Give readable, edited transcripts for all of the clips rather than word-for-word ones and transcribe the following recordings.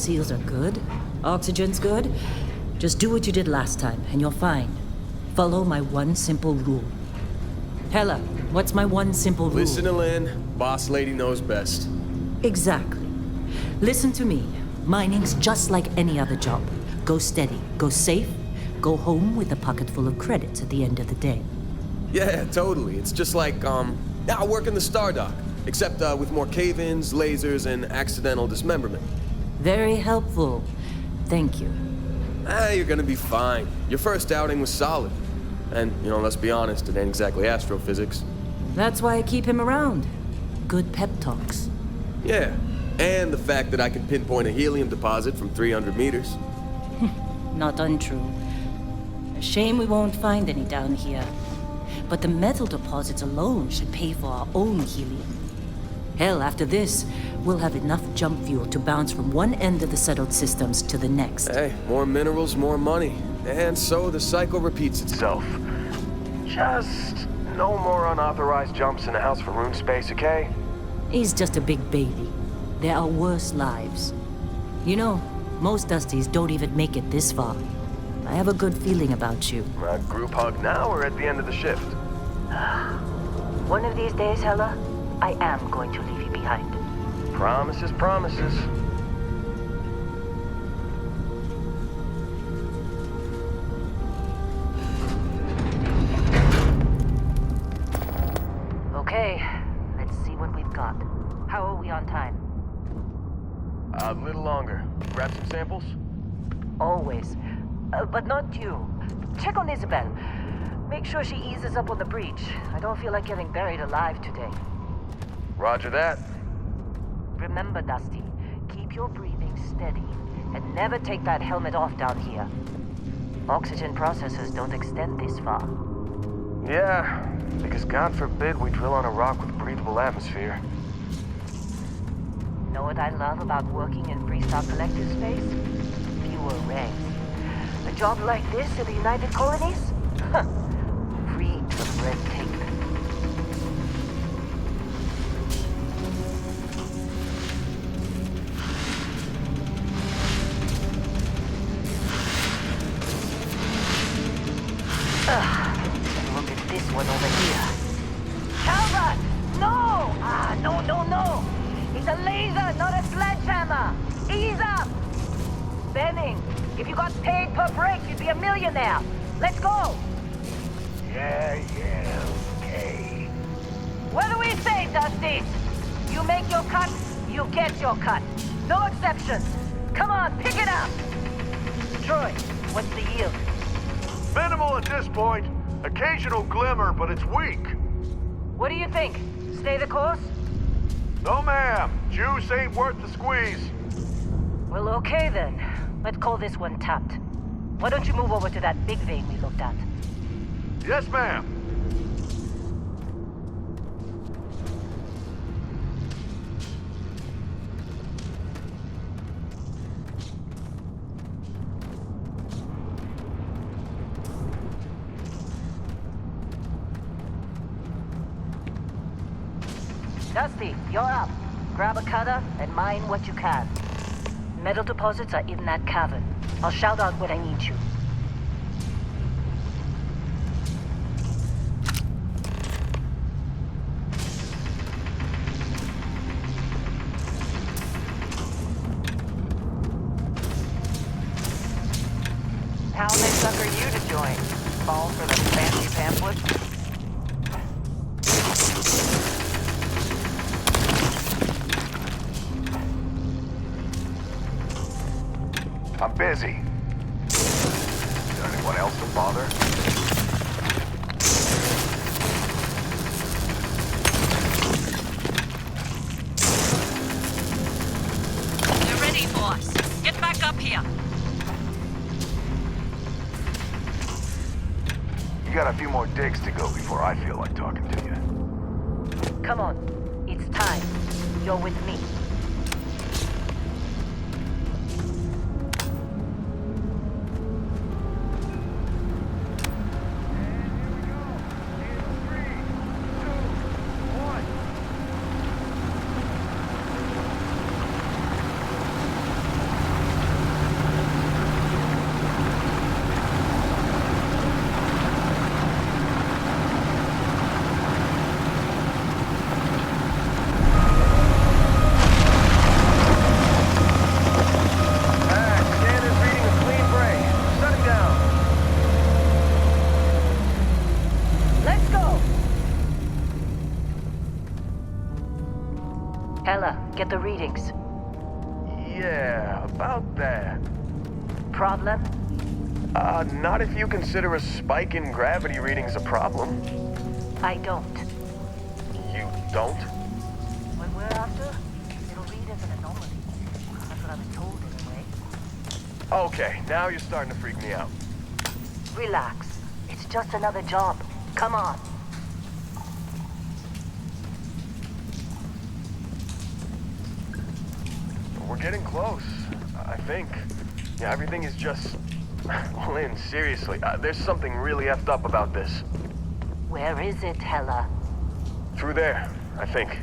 seals are good. Oxygen's good. Just do what you did last time, and you're fine. Follow my one simple rule. Hella, what's my one simple rule? Listen to Lynn. Boss lady knows best. Exactly. Listen to me. Mining's just like any other job. Go steady, go safe, go home with a pocket full of credits at the end of the day. Yeah, totally. It's just like, I work in the Star Dock. Except with more cave-ins, lasers, and accidental dismemberment. Very helpful. Thank you. You're gonna be fine. Your first outing was solid. And, let's be honest, it ain't exactly astrophysics. That's why I keep him around. Good pep talks. Yeah, and the fact that I can pinpoint a helium deposit from 300 meters. Not untrue. A shame we won't find any down here. But the metal deposits alone should pay for our own helium. Hell, after this, we'll have enough jump fuel to bounce from one end of the settled systems to the next. Hey, more minerals, more money. And so the cycle repeats itself. Just no more unauthorized jumps in the house for room space, okay? He's just a big baby. There are worse lives. Most Dusties don't even make it this far. I have a good feeling about you. A group hug now or at the end of the shift? One of these days, Hella, I am going to leave you behind. Promises, promises. Okay, let's see what we've got. How are we on time? A little longer. Grab some samples? Always. But not you. Check on Isabel. Make sure she eases up on the breach. I don't feel like getting buried alive today. Roger that. Remember, Dusty, keep your breathing steady and never take that helmet off down here. Oxygen processors don't extend this far. Yeah, because God forbid we drill on a rock with breathable atmosphere. Know what I love about working in Freestock Collective space? Fewer regs. A job like this in the United Colonies? Huh. Free of red tape. Look at this one over here. Calvert! No! No. It's a laser, not a sledgehammer. Ease up! Benning, if you got paid per break, you'd be a millionaire. Let's go! Yeah, okay. What do we say, Dusty? You make your cut, you get your cut. No exceptions. Come on, pick it up! Troy, what's the yield? Minimal at this point. Occasional glimmer, but it's weak. What do you think? Stay the course? No, ma'am. Juice ain't worth the squeeze. Well, okay then. Let's call this one tapped. Why don't you move over to that big vein we looked at? Yes, ma'am. Dusty, you're up. Grab a cutter and mine what you can. Metal deposits are in that cavern. I'll shout out when I need you. How they sucker you to join? Fall for the fancy pamphlets? I'm busy. Is there anyone else to bother? We're ready, boss. Get back up here. You got a few more digs to go before I feel like talking to you. Come on. It's time. You're with me. Get the readings. Yeah, about that. Problem? Not if you consider a spike in gravity readings a problem. I don't. You don't? What we're after, it'll read as an anomaly. That's what I was told anyway. Okay, now you're starting to freak me out. Relax. It's just another job. Come on. We're getting close, I think. Yeah, everything is just... Lynn, seriously, there's something really effed up about this. Where is it, Hella? Through there, I think.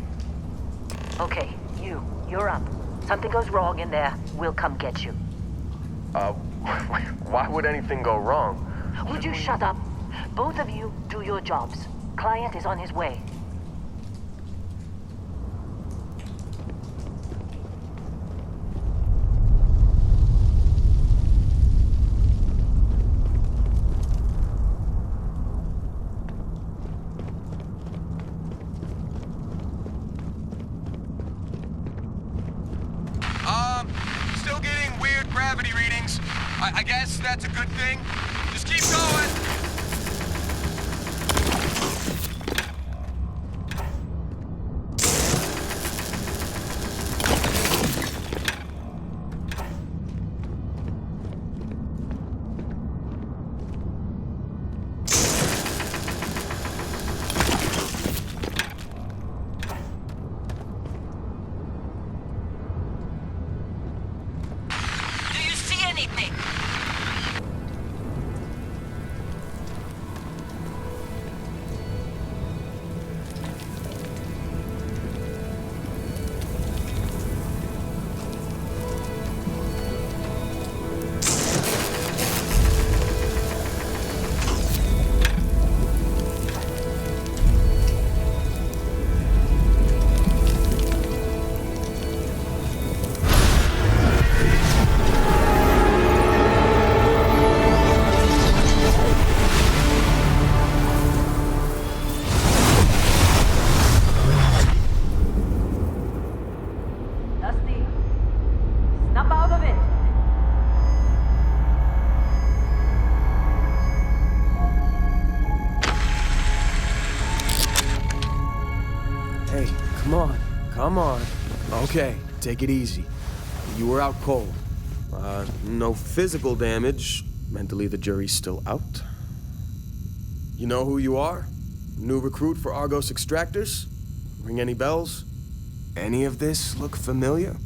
Okay, you're up. Something goes wrong in there, we'll come get you. Why would anything go wrong? Would you shut up? Both of you do your jobs. Client is on his way. Still getting weird gravity readings. I guess that's a good thing. Just keep going. Do you see anything? Dusty, snap out of it. Hey, come on. Okay, take it easy. You were out cold. No physical damage. Mentally, the jury's still out. You know who you are? New recruit for Argos Extractors? Ring any bells? Any of this look familiar?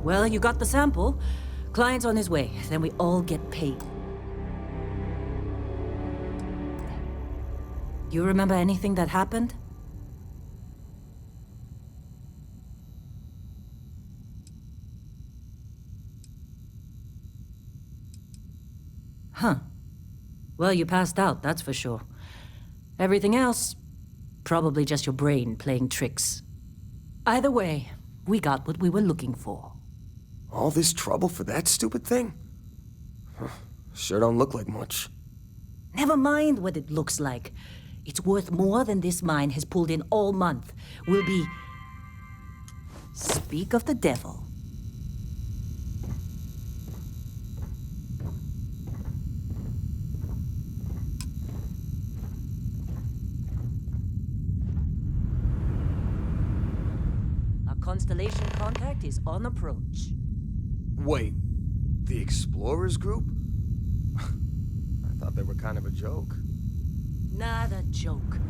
Well, you got the sample. Client's on his way, then we all get paid. You remember anything that happened? Huh. Well, you passed out, that's for sure. Everything else, probably just your brain playing tricks. Either way, we got what we were looking for. All this trouble for that stupid thing? Huh. Sure don't look like much. Never mind what it looks like. It's worth more than this mine has pulled in all month. We'll be... Speak of the devil. Our Constellation contact is on approach. Wait, the Explorers group? I thought they were kind of a joke. Not a joke.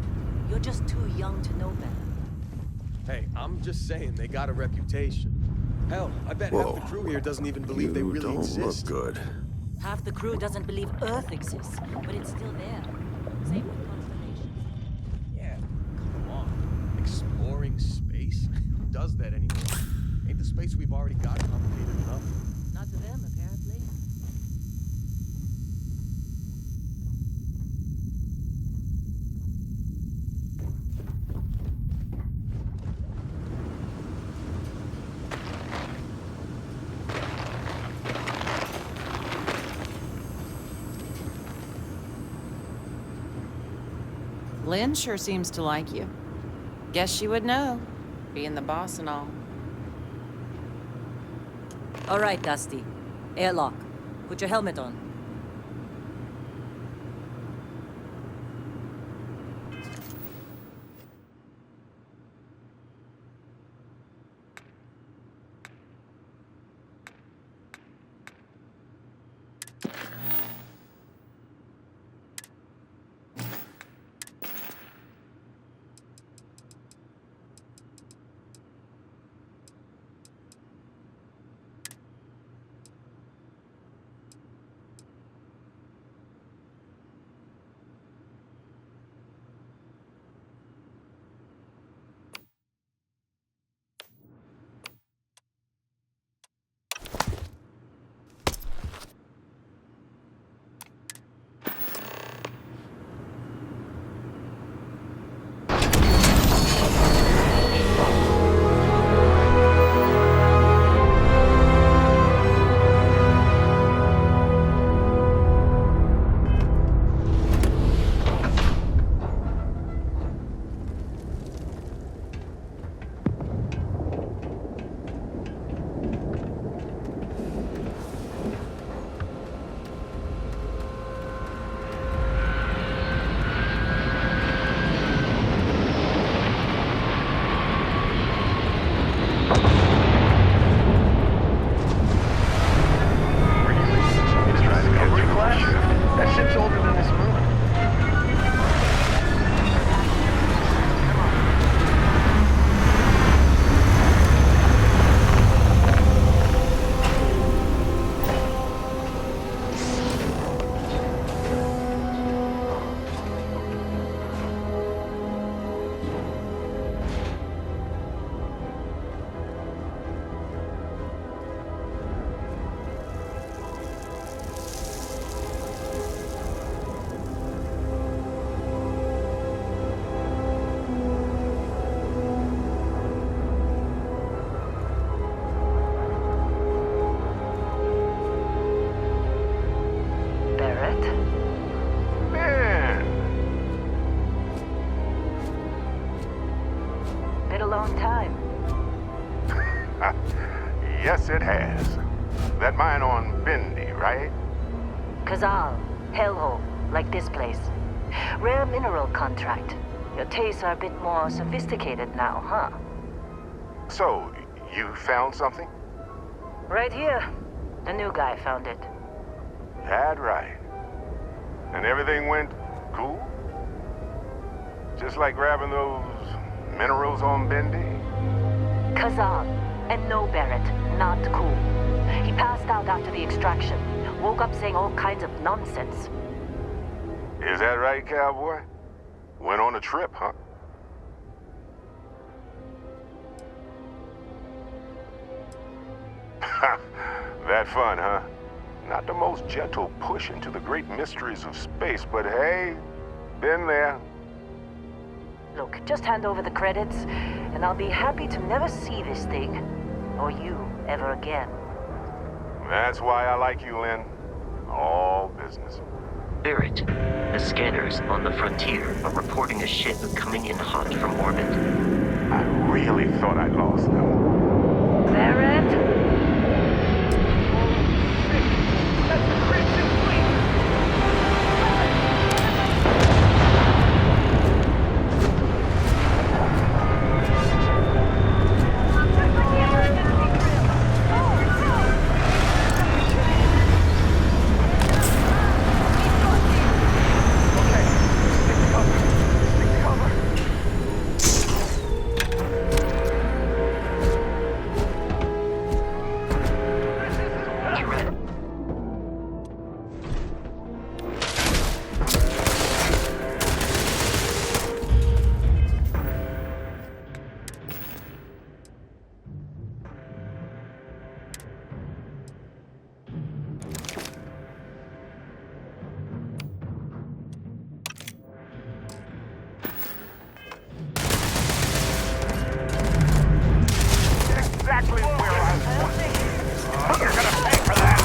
You're just too young to know better. Hey, I'm just saying they got a reputation. Hell, I bet half the crew here doesn't even believe they really exist. Look good. Half the crew doesn't believe Earth exists, but it's still there. Same with constellations. Yeah, come on. Exploring space? Who does that anymore? Ain't the space we've already got complicated enough? Not to them, apparently. Lynn sure seems to like you. Guess she would know, being the boss and all. All right, Dusty. Airlock. Put your helmet on. Yes, it has. That mine on Bendy, right? Kazal, hellhole, like this place. Rare mineral contract. Your tastes are a bit more sophisticated now, huh? So, you found something? Right here. The new guy found it. That right. And everything went cool? Just like grabbing those minerals on Bendy? Kazal, And no, Barrett, not cool. He passed out after the extraction. Woke up saying all kinds of nonsense. Is that right, cowboy? Went on a trip, huh? That fun, huh? Not the most gentle push into the great mysteries of space, but hey, been there. Look, just hand over the credits, and I'll be happy to never see this thing, or you, ever again. That's why I like you, Lynn. All business. Barrett, the scanners on the frontier are reporting a ship coming in hot from orbit. I really thought I'd lost them. Barrett? Exactly where I was. You're gonna pay for that.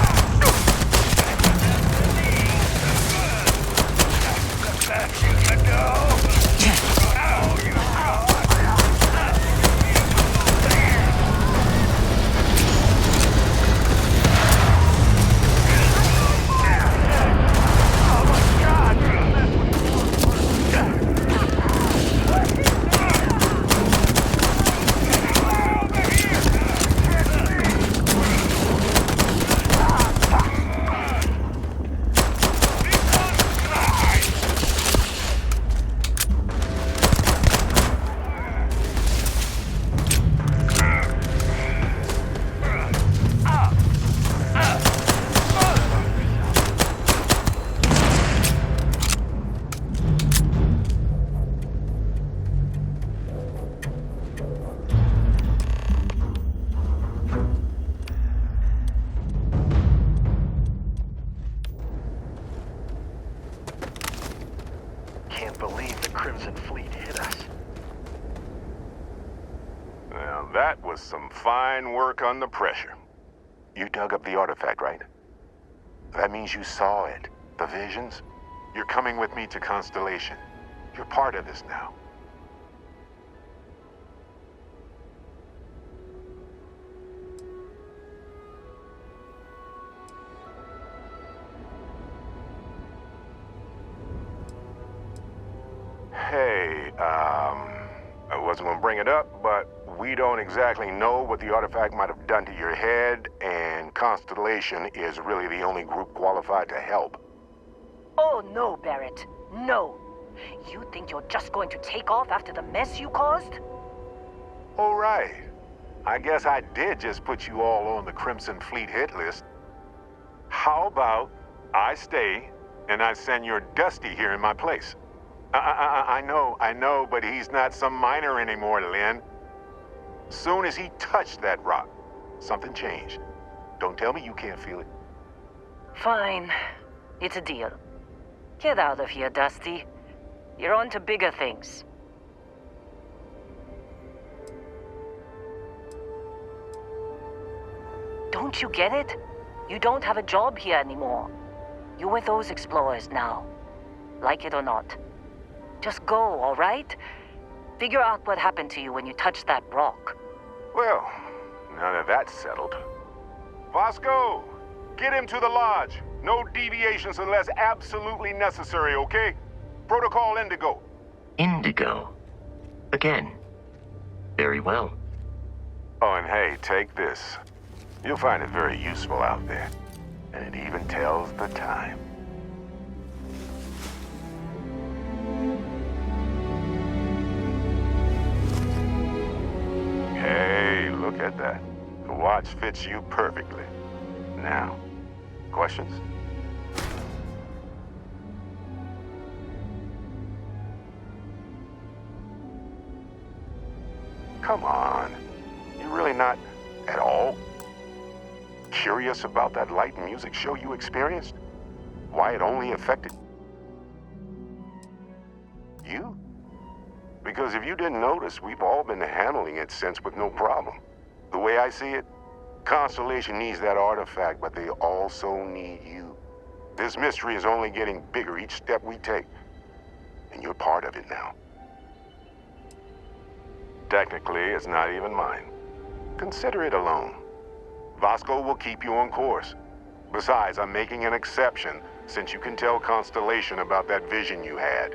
Can't believe the Crimson Fleet hit us. Now that was some fine work under pressure. You dug up the artifact, right? That means you saw it. The visions? You're coming with me to Constellation. You're part of this now. Hey, I wasn't gonna bring it up, but we don't exactly know what the artifact might have done to your head, and Constellation is really the only group qualified to help. Oh, no, Barrett. No. You think you're just going to take off after the mess you caused? All right. I guess I did just put you all on the Crimson Fleet hit list. How about I stay and I send your Dusty here in my place? I know, but he's not some miner anymore, Lynn. Soon as he touched that rock, something changed. Don't tell me you can't feel it. Fine. It's a deal. Get out of here, Dusty. You're on to bigger things. Don't you get it? You don't have a job here anymore. You're with those explorers now. Like it or not. Just go, all right? Figure out what happened to you when you touched that rock. Well, now that that's settled. Vasco, get him to the lodge. No deviations unless absolutely necessary, okay? Protocol Indigo. Indigo. Again. Very well. Oh, and hey, take this. You'll find it very useful out there. And it even tells the time. Hey, look at that. watch fits you perfectly. Now, questions? Come on. You're really not at all curious about that light and music show you experienced? Why it only affected you? Because if you didn't notice, we've all been handling it since with no problem. The way I see it, Constellation needs that artifact, but they also need you. This mystery is only getting bigger each step we take, and you're part of it now. Technically, it's not even mine. Consider it a loan. Vasco will keep you on course. Besides, I'm making an exception since you can tell Constellation about that vision you had.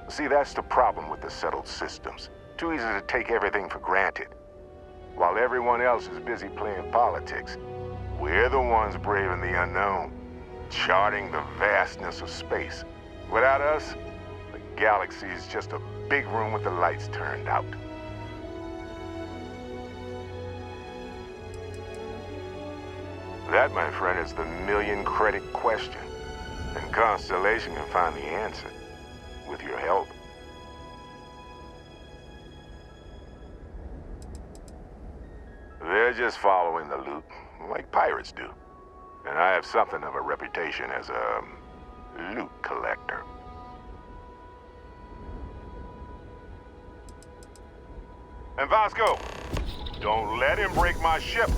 See, that's the problem with the settled systems. Too easy to take everything for granted. While everyone else is busy playing politics, we're the ones braving the unknown, charting the vastness of space. Without us, the galaxy is just a big room with the lights turned out. That, my friend, is the million-credit question. And Constellation can find the answer. With your help. They're just following the loot, like pirates do. And I have something of a reputation as a loot collector. And Vasco, don't let him break my ship.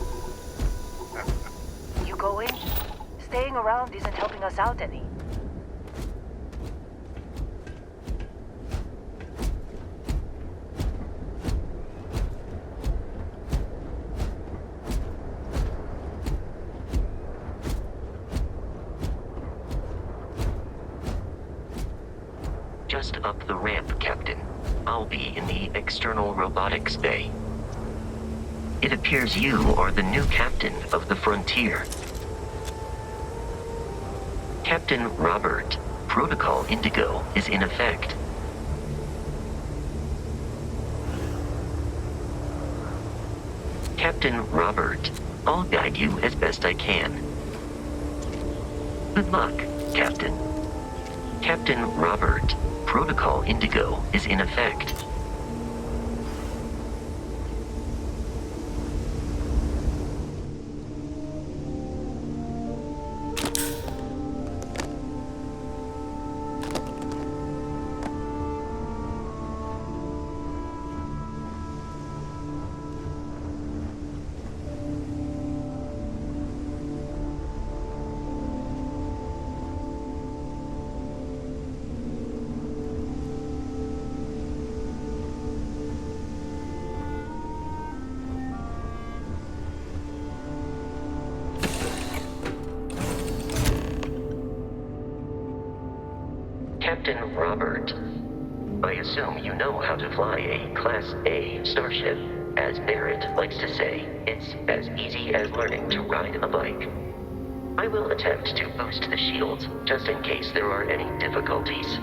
You going? Staying around isn't helping us out any. Just up the ramp, Captain. I'll be in the external robotics bay. It appears you are the new captain of the Frontier. Captain Robert, Protocol Indigo is in effect. Captain Robert, I'll guide you as best I can. Good luck, Captain. Captain Robert, Protocol Indigo is in effect. Captain Robert, I assume you know how to fly a Class A starship. As Barrett likes to say, it's as easy as learning to ride a bike. I will attempt to boost the shields, just in case there are any difficulties.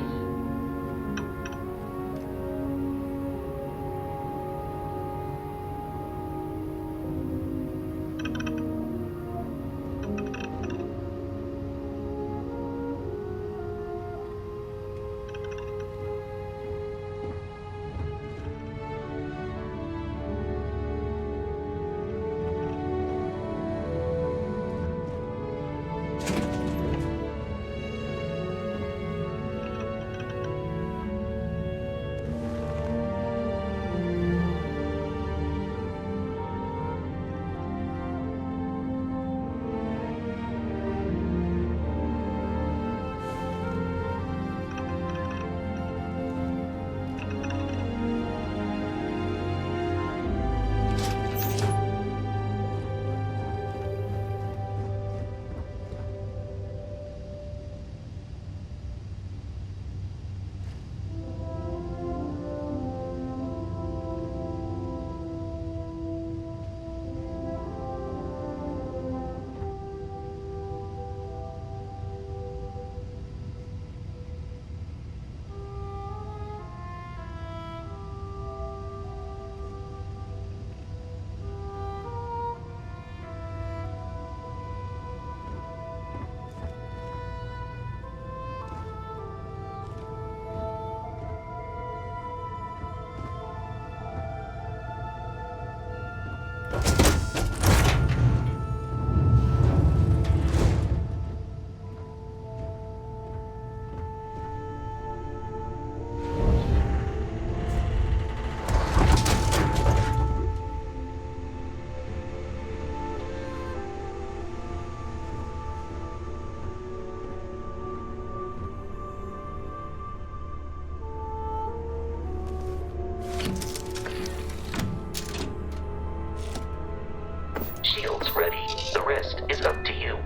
rest is up to you.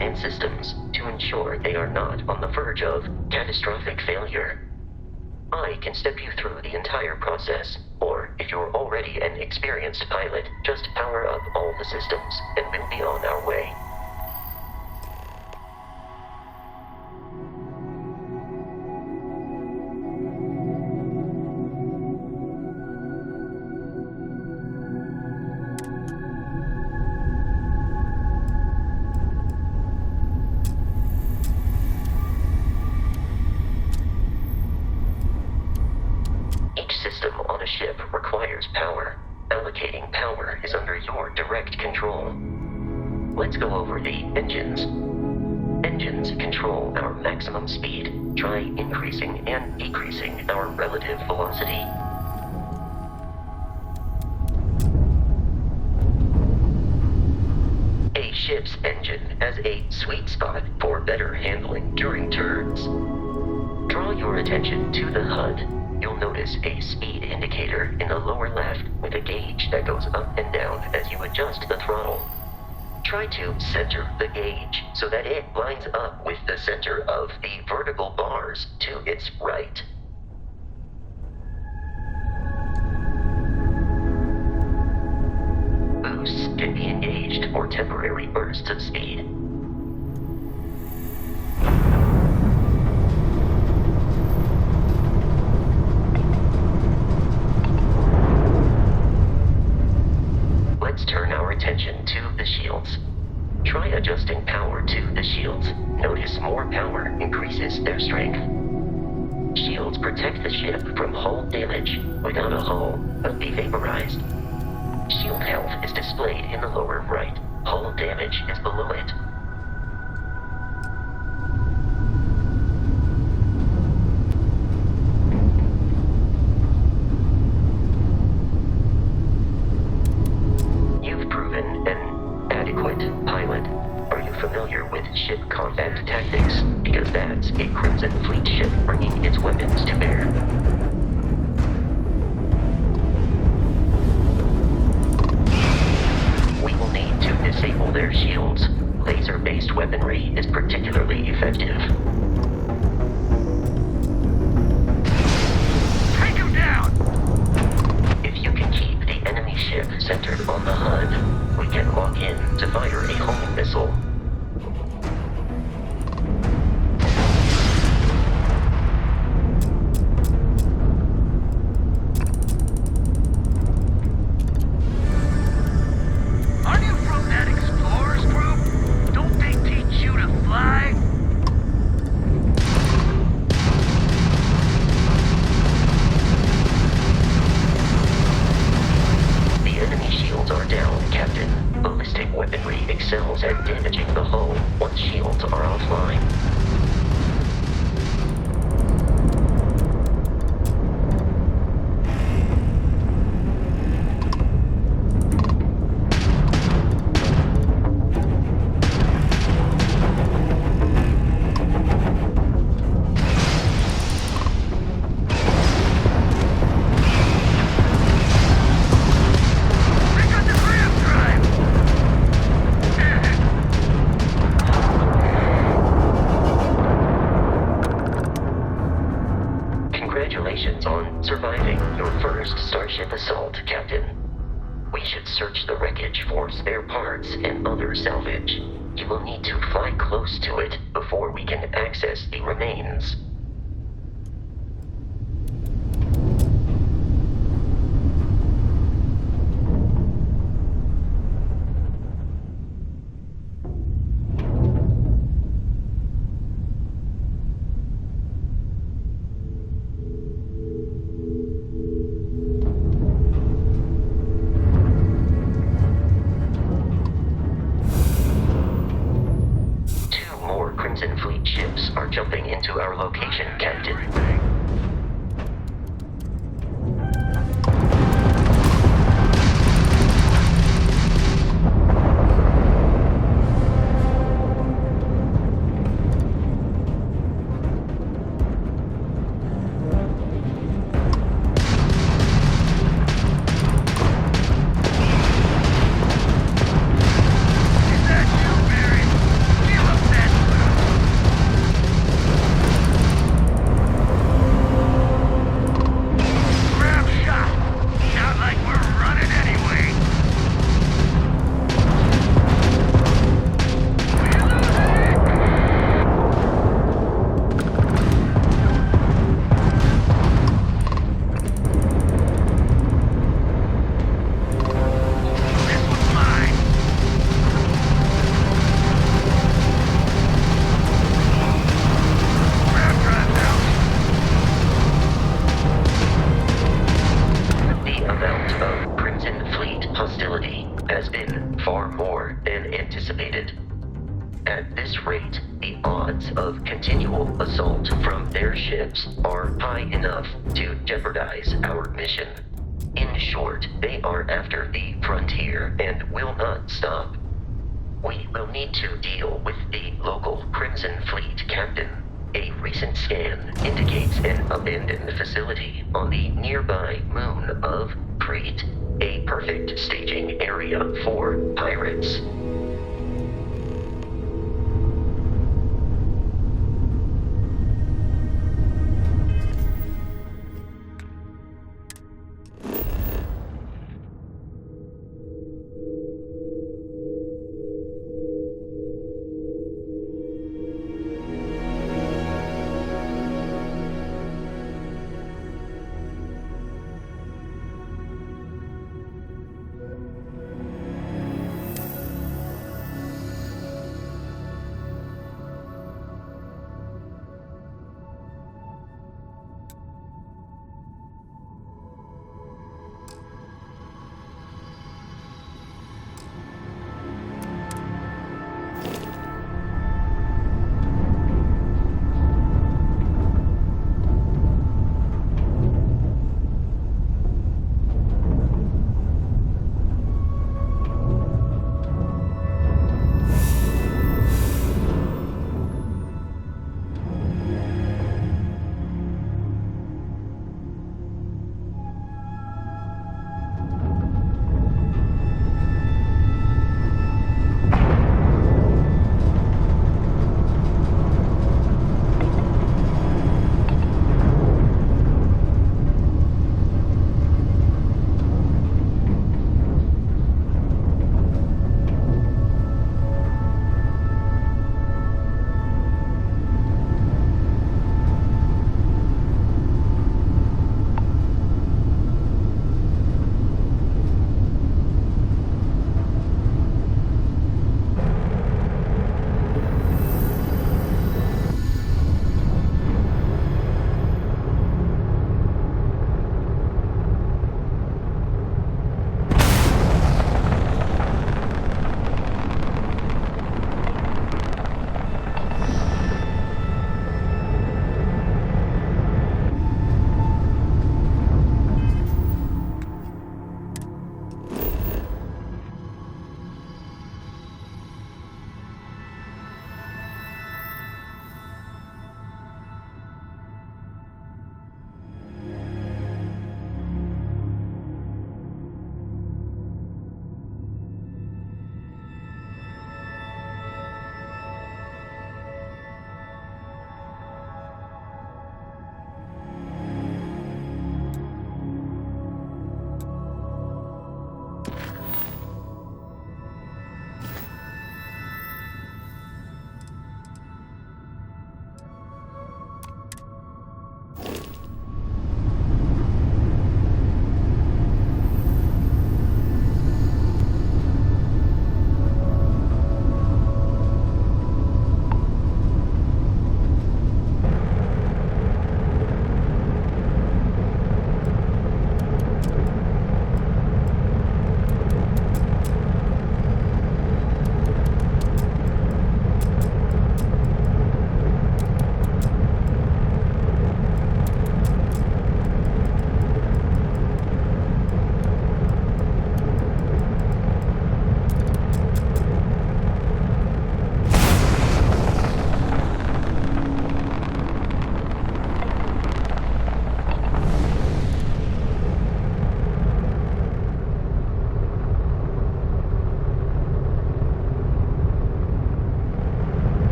And systems to ensure they are not on the verge of catastrophic failure. I can step you through the entire process, or if you're already an experienced pilot, just power up all the systems and we'll be on our way. Let's go over the engines. Engines control our maximum speed. Try increasing and decreasing our relative velocity. A ship's engine has a sweet spot for better handling during turns. Draw your attention to the HUD. You'll notice a speed indicator in the lower left with a gauge that goes up and down as you adjust the throttle. Try to center the gauge so that it lines up with the center of the vertical bars to its right. Boosts can be engaged for temporary bursts of speed. Let's turn our attention to the shields. Try adjusting power to the shields. Notice more power increases their strength. Shields protect the ship from hull damage. Without a hull, but be vaporized. Shield health is displayed in the lower right. Hull damage is below it. Familiar with ship combat tactics, because that's a Crimson Fleet ship bringing its weapons to bear. We will need to disable their shields. Laser-based weaponry is particularly effective. Take him down! If you can keep the enemy ship centered on the HUD, we can lock in to fire a homing missile. Excels at damaging the hull once shields are offline. Congratulations on surviving your first Starship assault, Captain. We should search the wreckage for spare parts and other salvage. You will need to fly close to it before we can access the remains. ships are jumping into our location, Captain. At this rate, the odds of continual assault from their ships are high enough to jeopardize our mission. In short, they are after the frontier and will not stop. We will need to deal with the local Crimson Fleet captain. A recent scan indicates an abandoned facility on the nearby moon of Crete, a perfect staging area for pirates.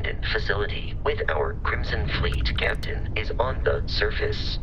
abandoned facility with our Crimson Fleet captain is on the surface.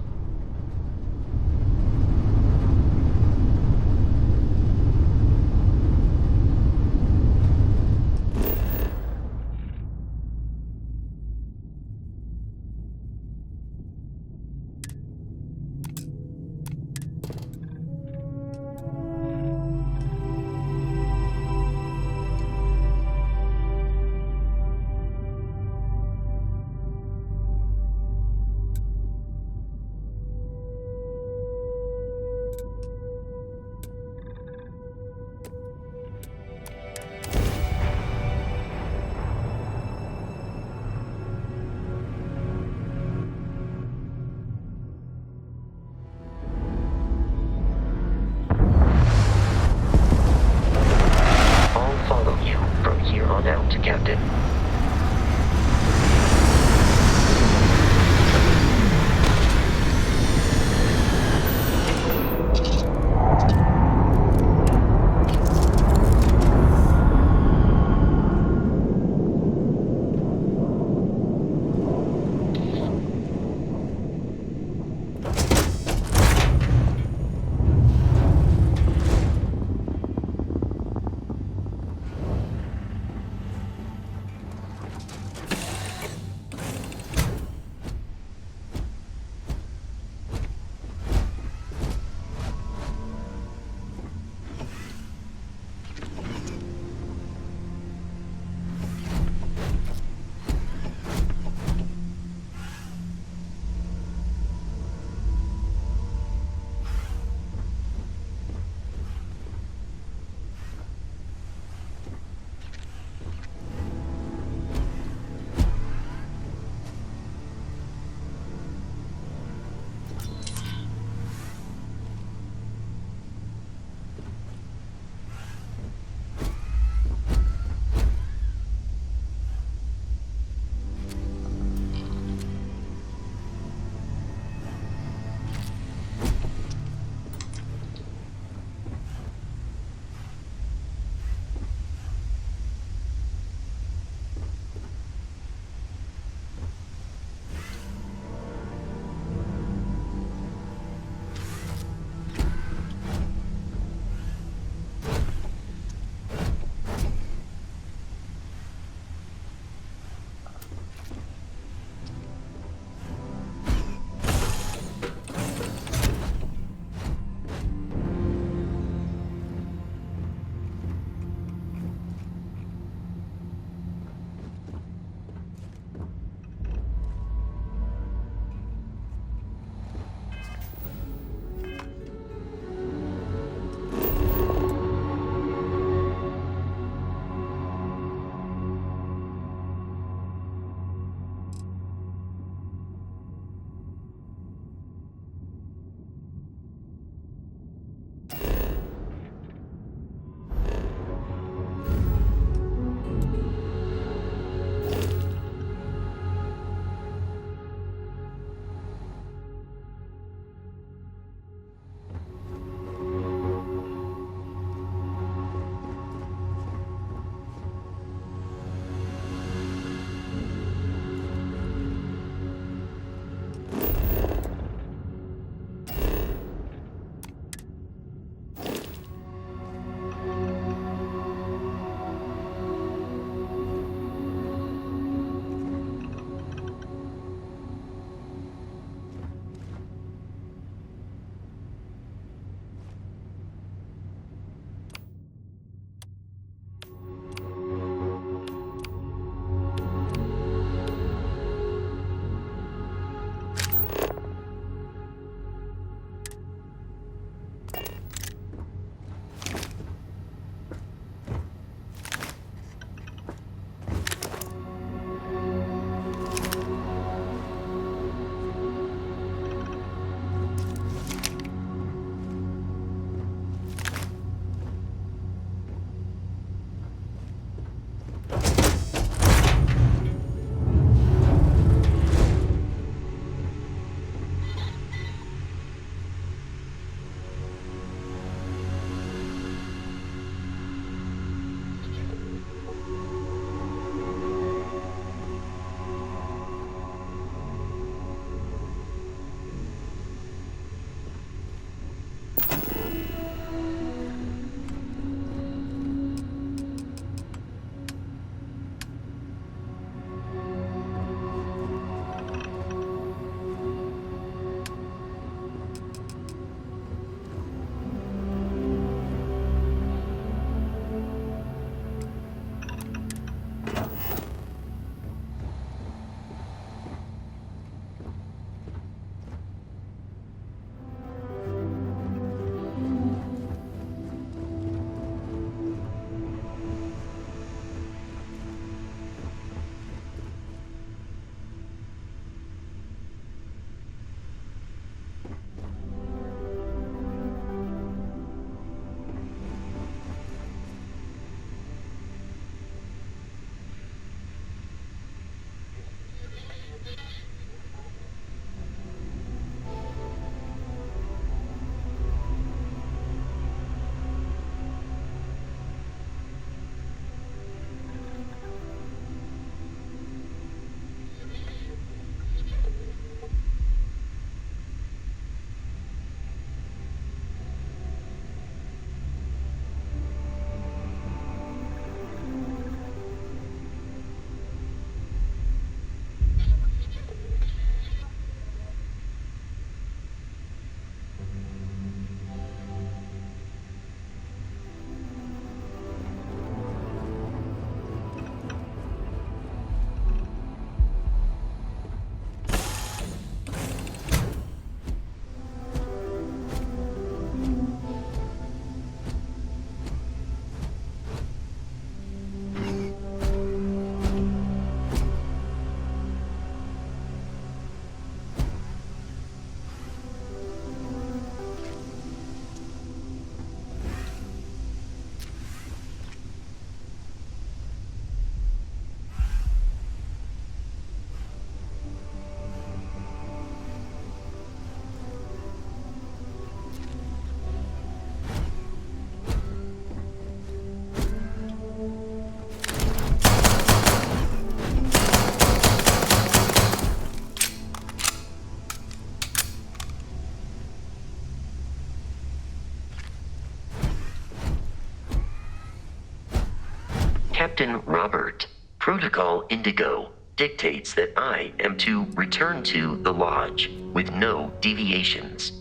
Captain Robert, Protocol Indigo dictates that I am to return to the Lodge with no deviations.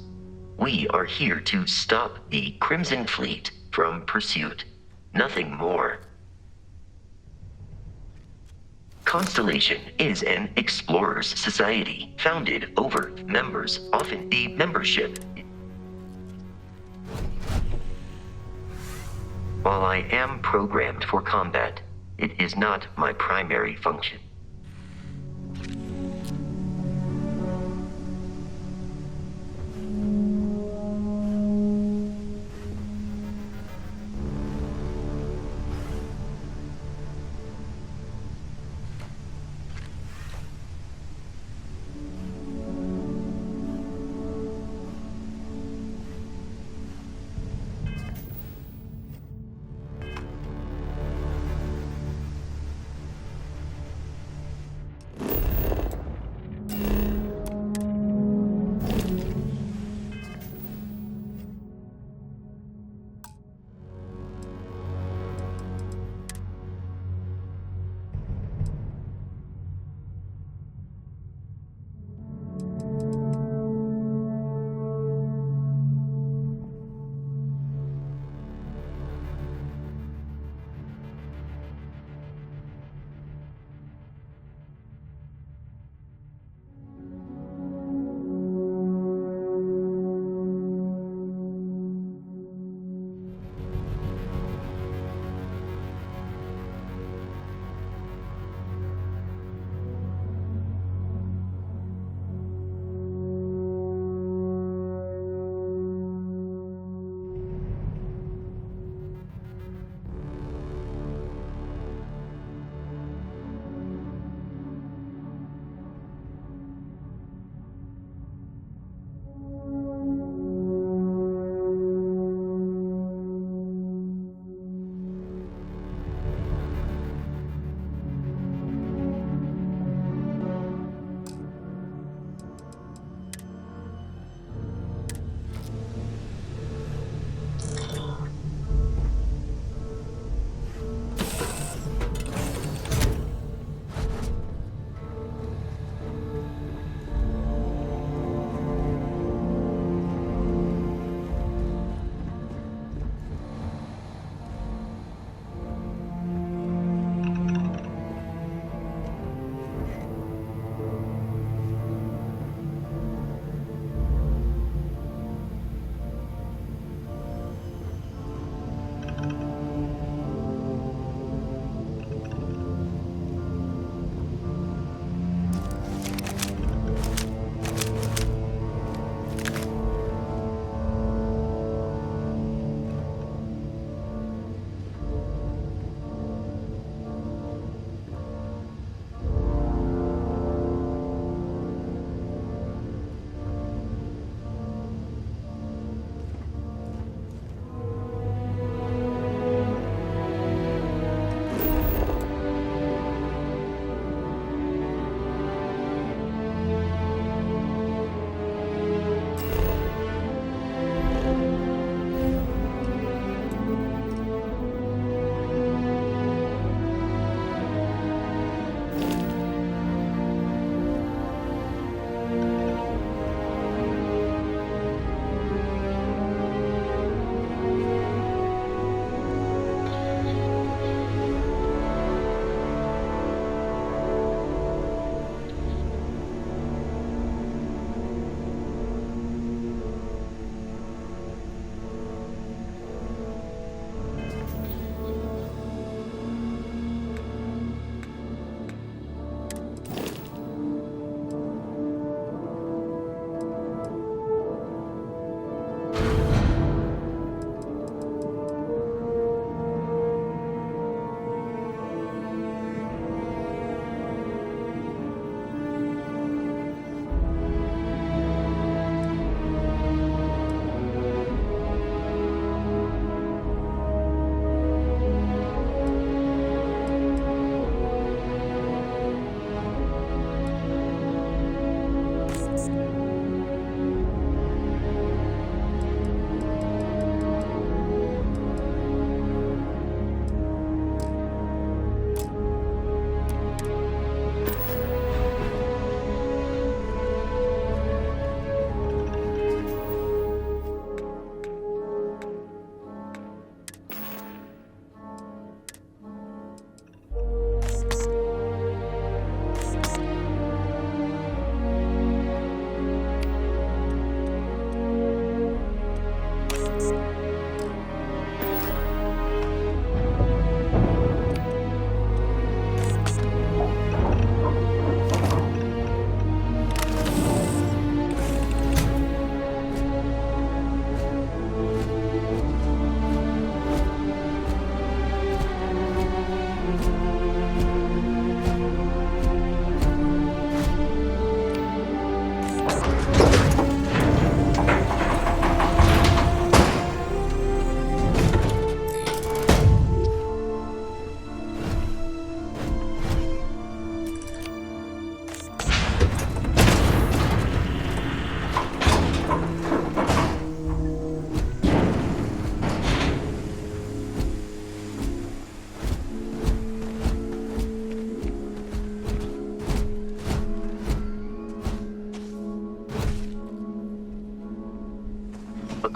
We are here to stop the Crimson Fleet from pursuit. Nothing more. Constellation is an explorers society founded over members. Often the membership. While I am programmed for combat, it is not my primary function.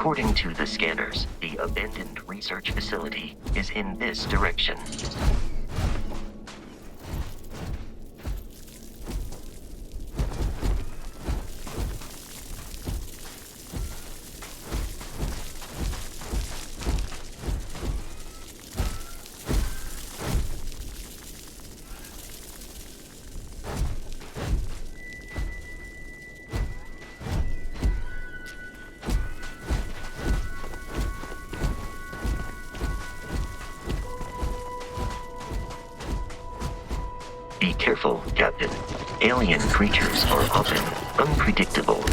According to the scanners, the abandoned research facility is in this direction. Be careful, Captain. Alien creatures are often unpredictable.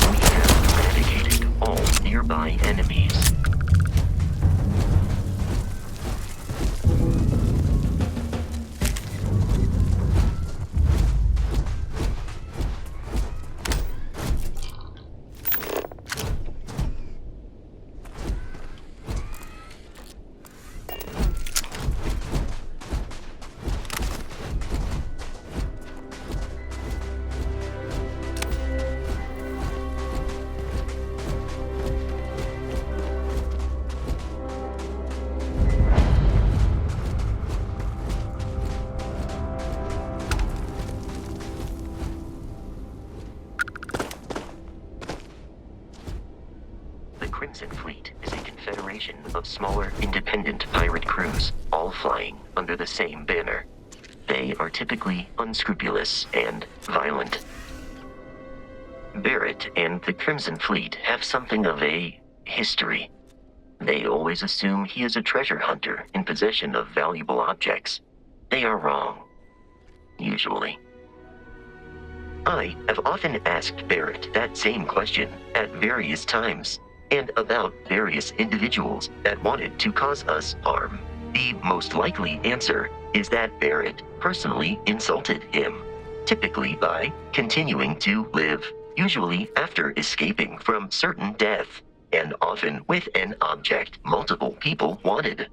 We have eradicated all nearby enemies. The Crimson Fleet is a confederation of smaller, independent pirate crews, all flying under the same banner. They are typically unscrupulous and violent. Barrett and the Crimson Fleet have something of a history. They always assume he is a treasure hunter in possession of valuable objects. They are wrong. Usually. I have often asked Barrett that same question at various times, and about various individuals that wanted to cause us harm. The most likely answer is that Barrett personally insulted him, typically by continuing to live, usually after escaping from certain death, and often with an object multiple people wanted.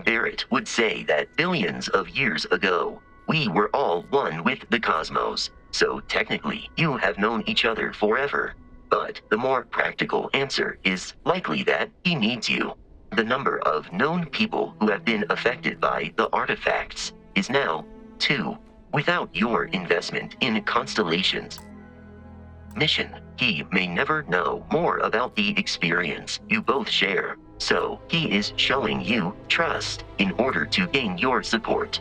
Barrett would say that billions of years ago, we were all one with the cosmos, so technically you have known each other forever. But the more practical answer is likely that he needs you. The number of known people who have been affected by the artifacts is now 2, without your investment in constellations. Mission, he may never know more about the experience you both share, so he is showing you trust in order to gain your support.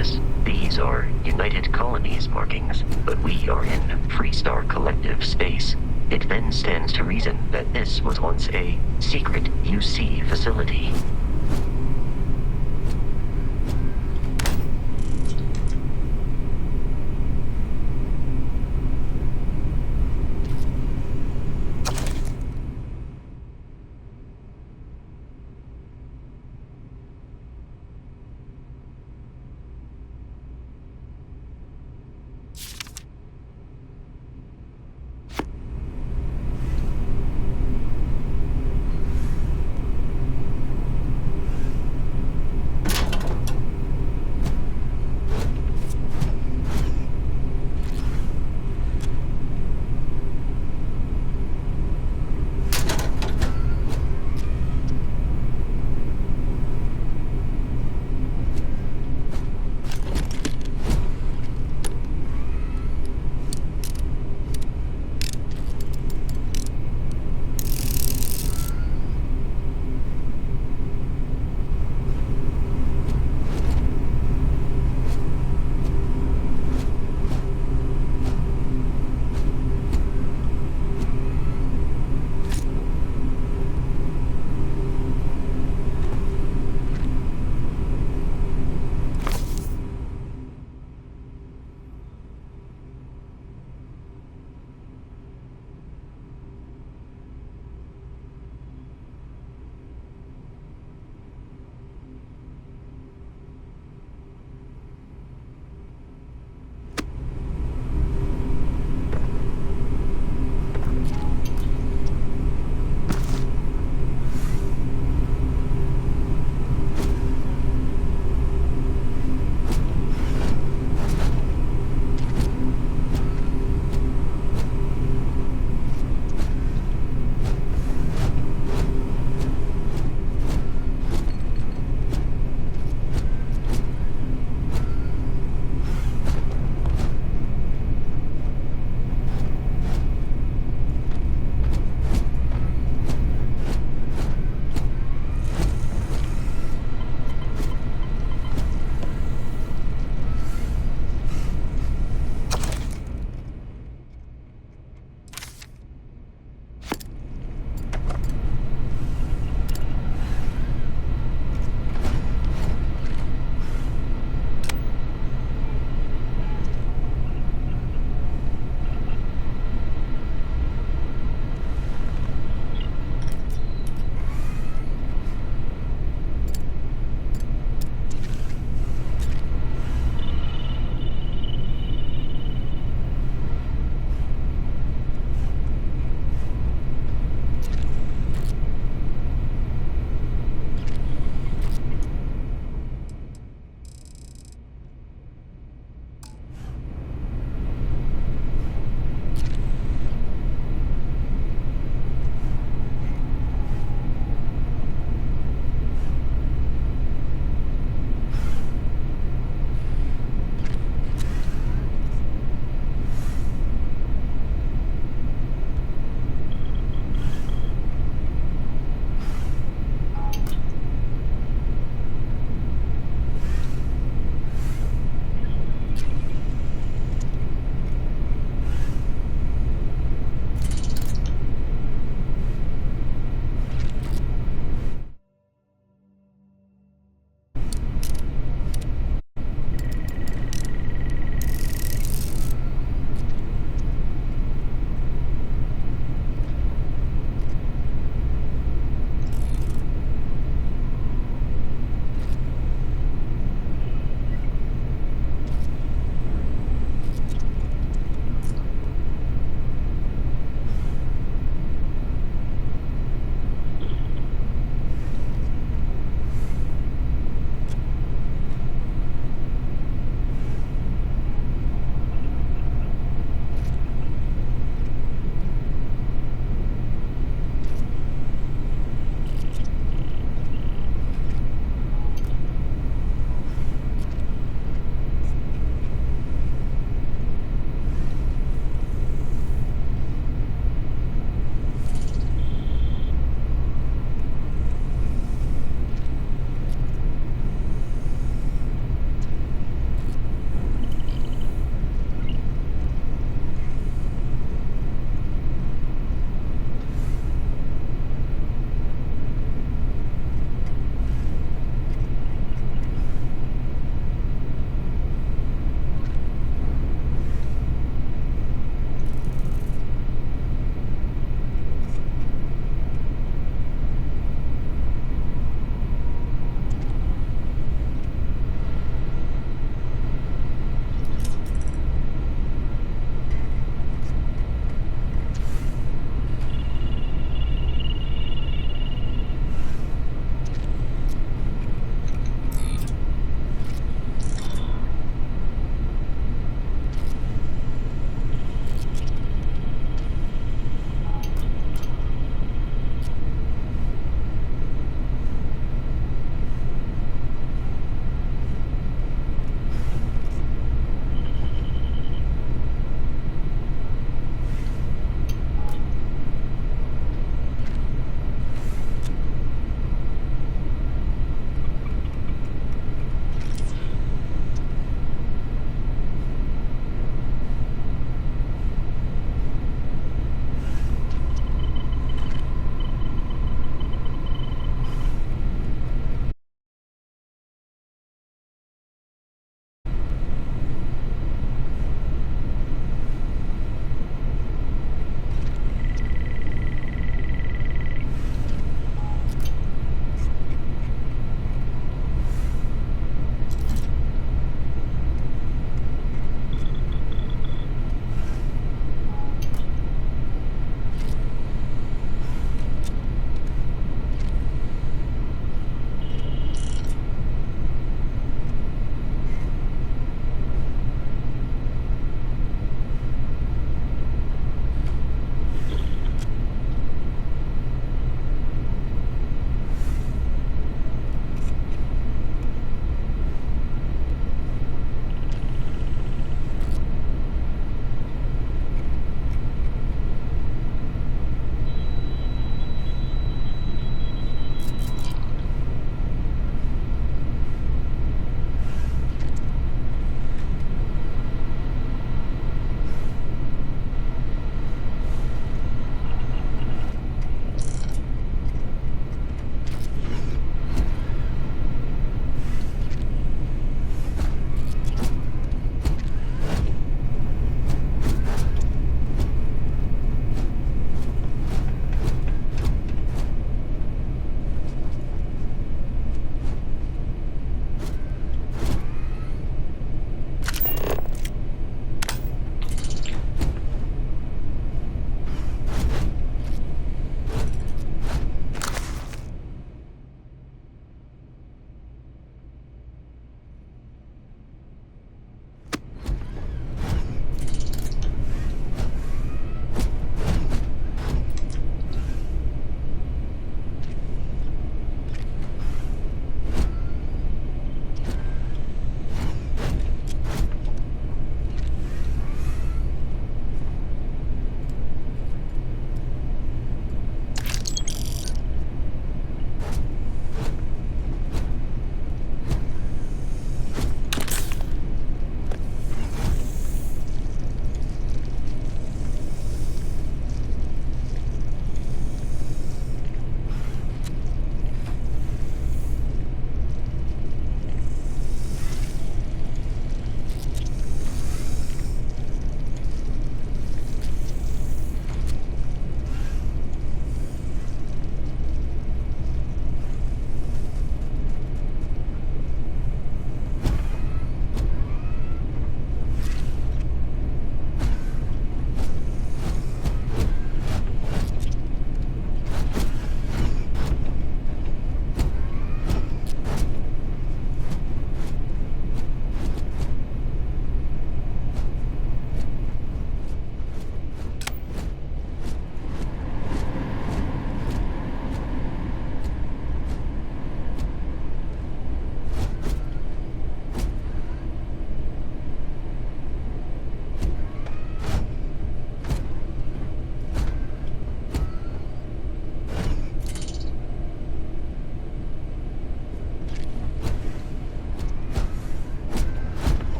obvious. These are United Colonies markings, but we are in Freestar Collective space. It then stands to reason that this was once a secret UC facility.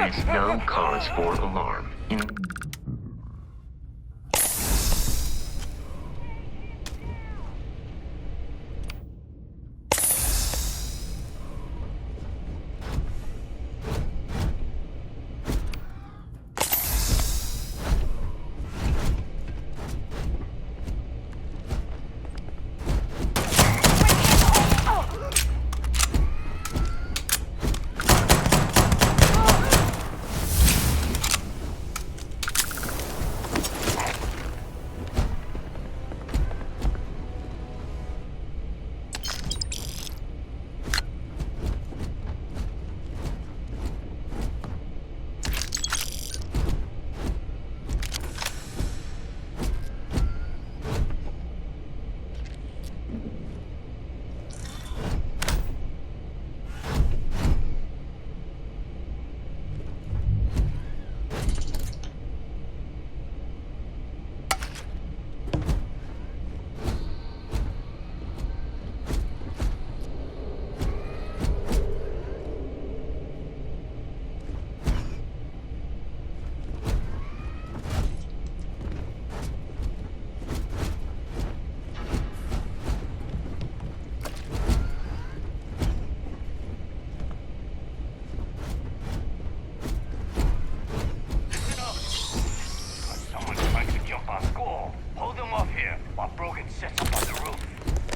There is no cause for alarm.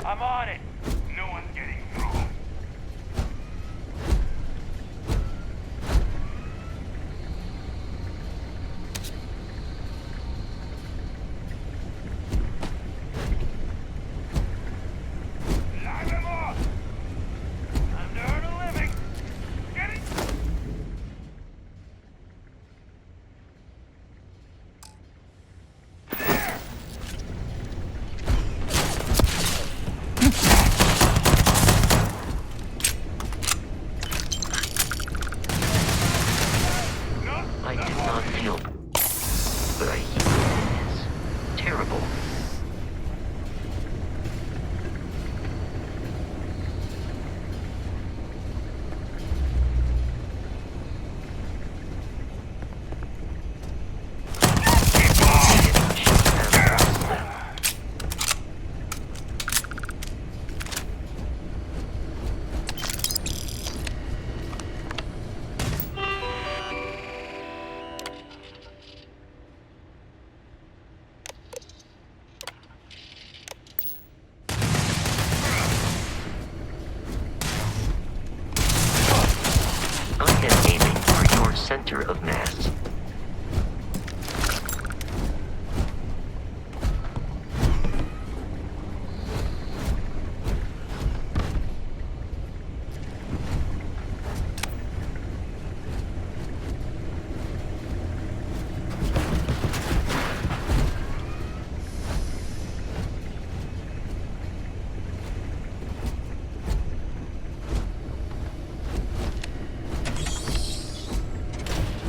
I'm on it. No one's getting through. Live him off! Time to earn a living. Get it? I do not feel, but I hear it is terrible. I am aiming for your center of mass.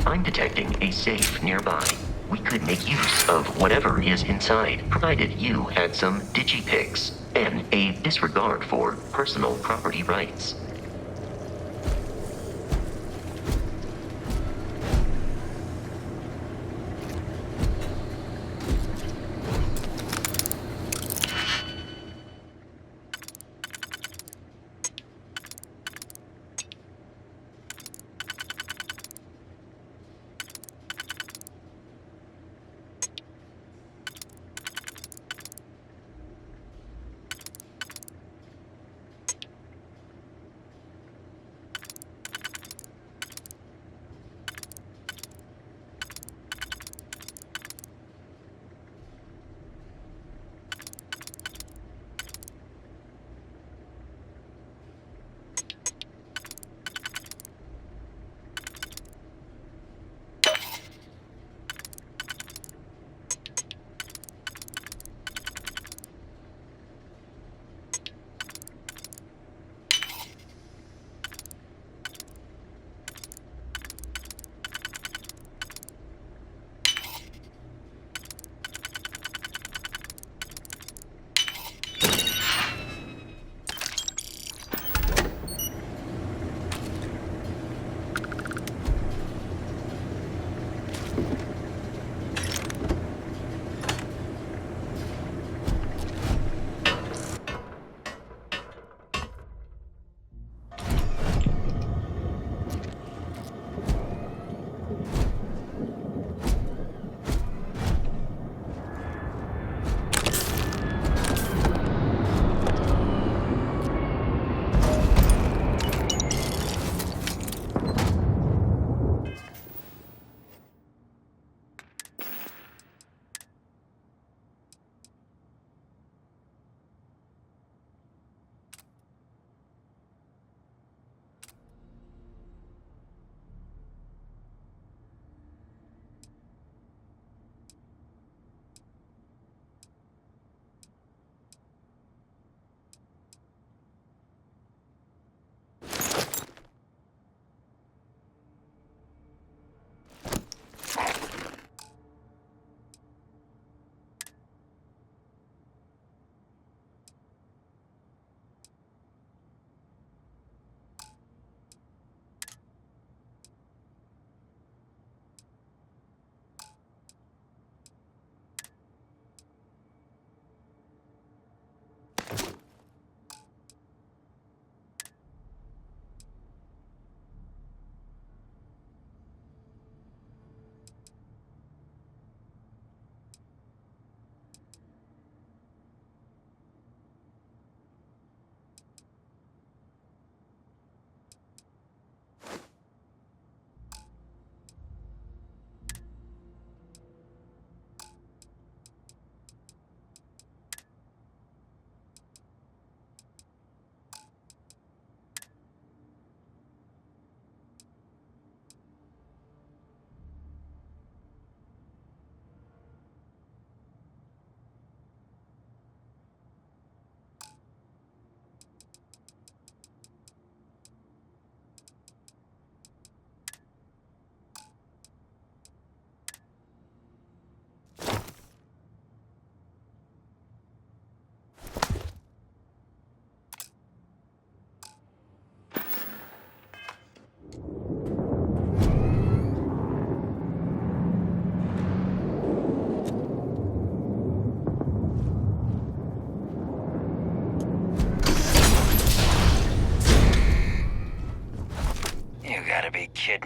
I'm detecting a safe nearby. We could make use of whatever is inside, provided you had some digipics and a disregard for personal property rights.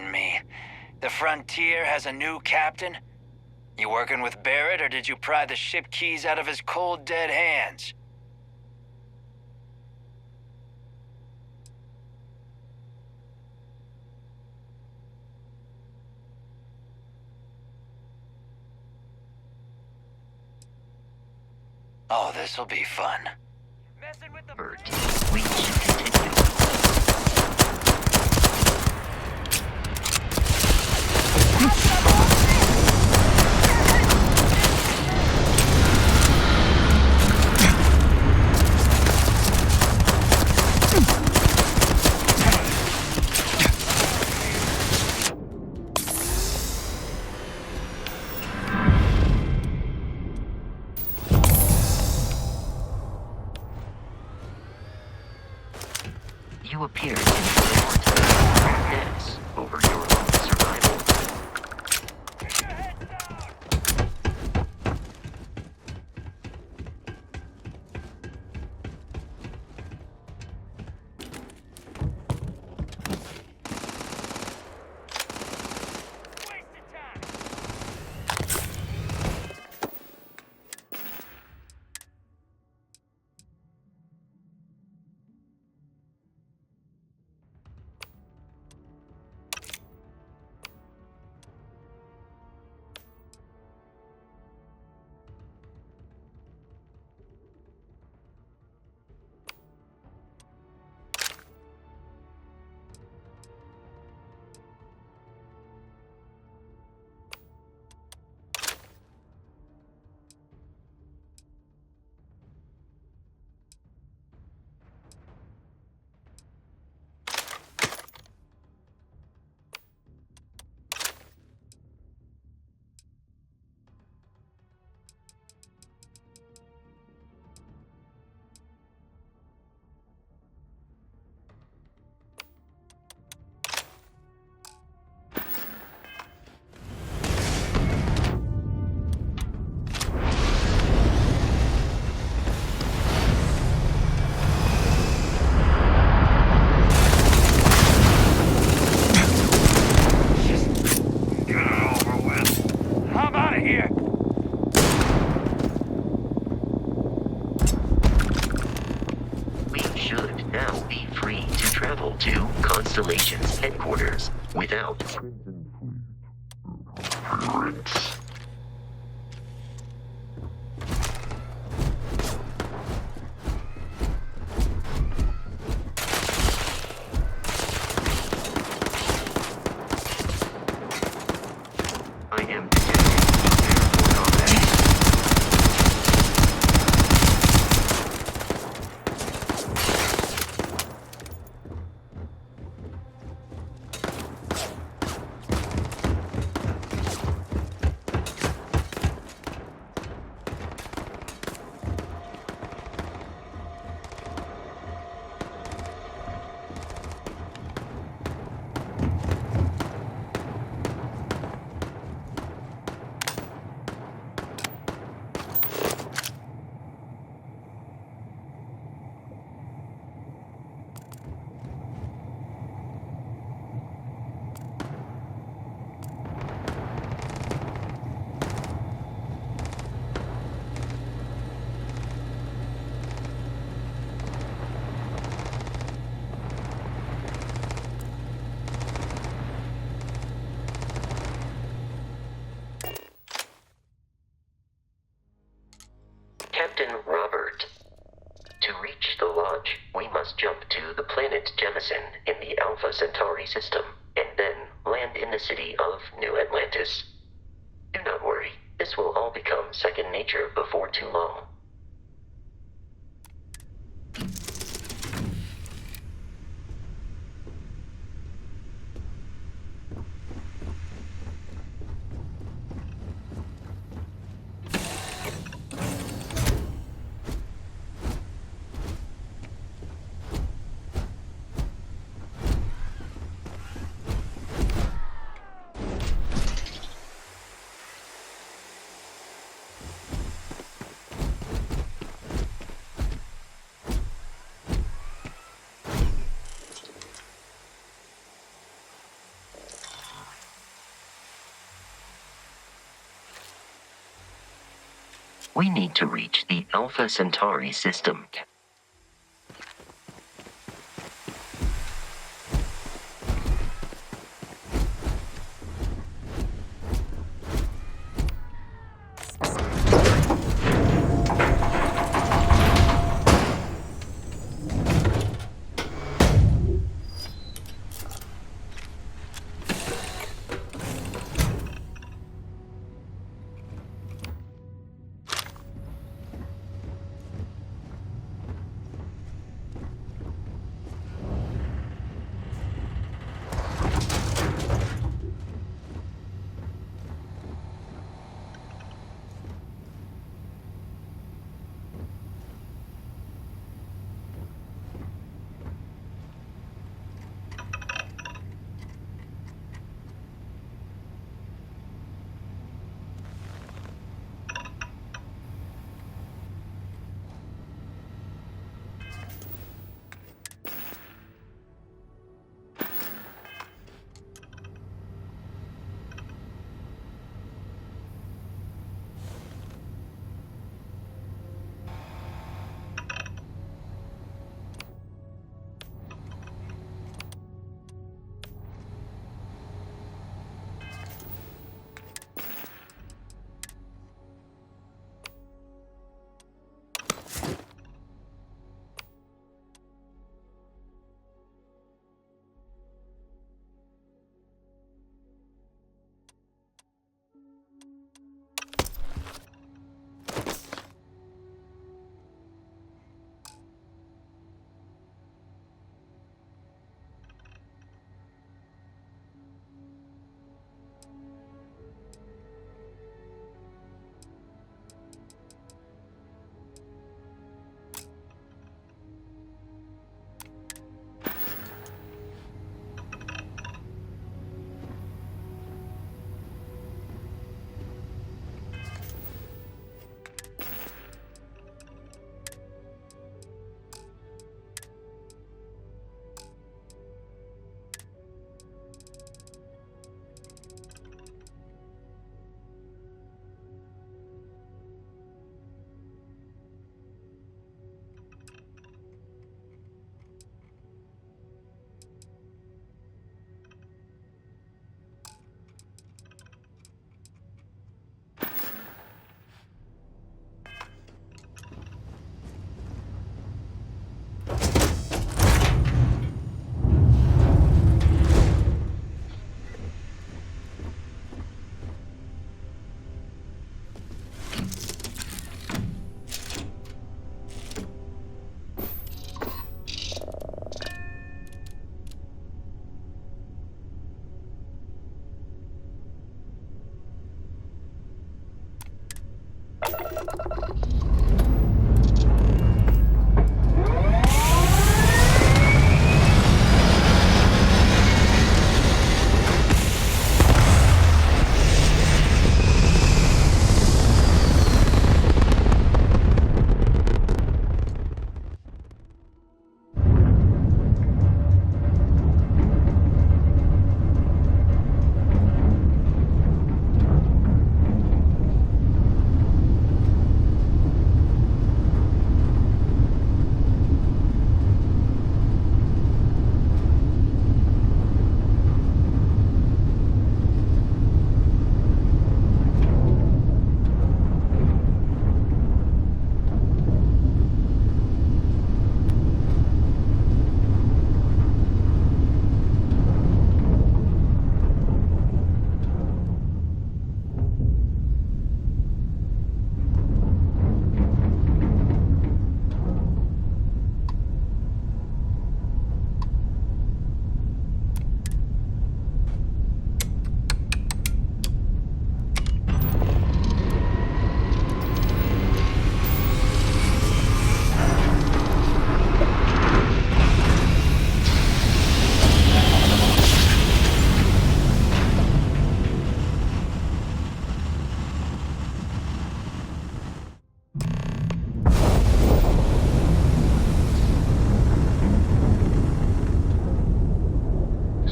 kidding me. The Frontier has a new captain? You working with Barrett, or did you pry the ship keys out of his cold, dead hands? Oh, this'll be fun. Messing with the Bird. We should continue. You appear to prioritize this over your own survival. Get your head down! Wasted time! Here. We should now be free to travel to Constellation's headquarters without pirates. I am Captain Robert. To reach the lodge, we must jump to the planet Jemison in the Alpha Centauri system, and then land in the city of New Atlantis. Do not worry, this will all become second nature before too long. We need to reach the Alpha Centauri system.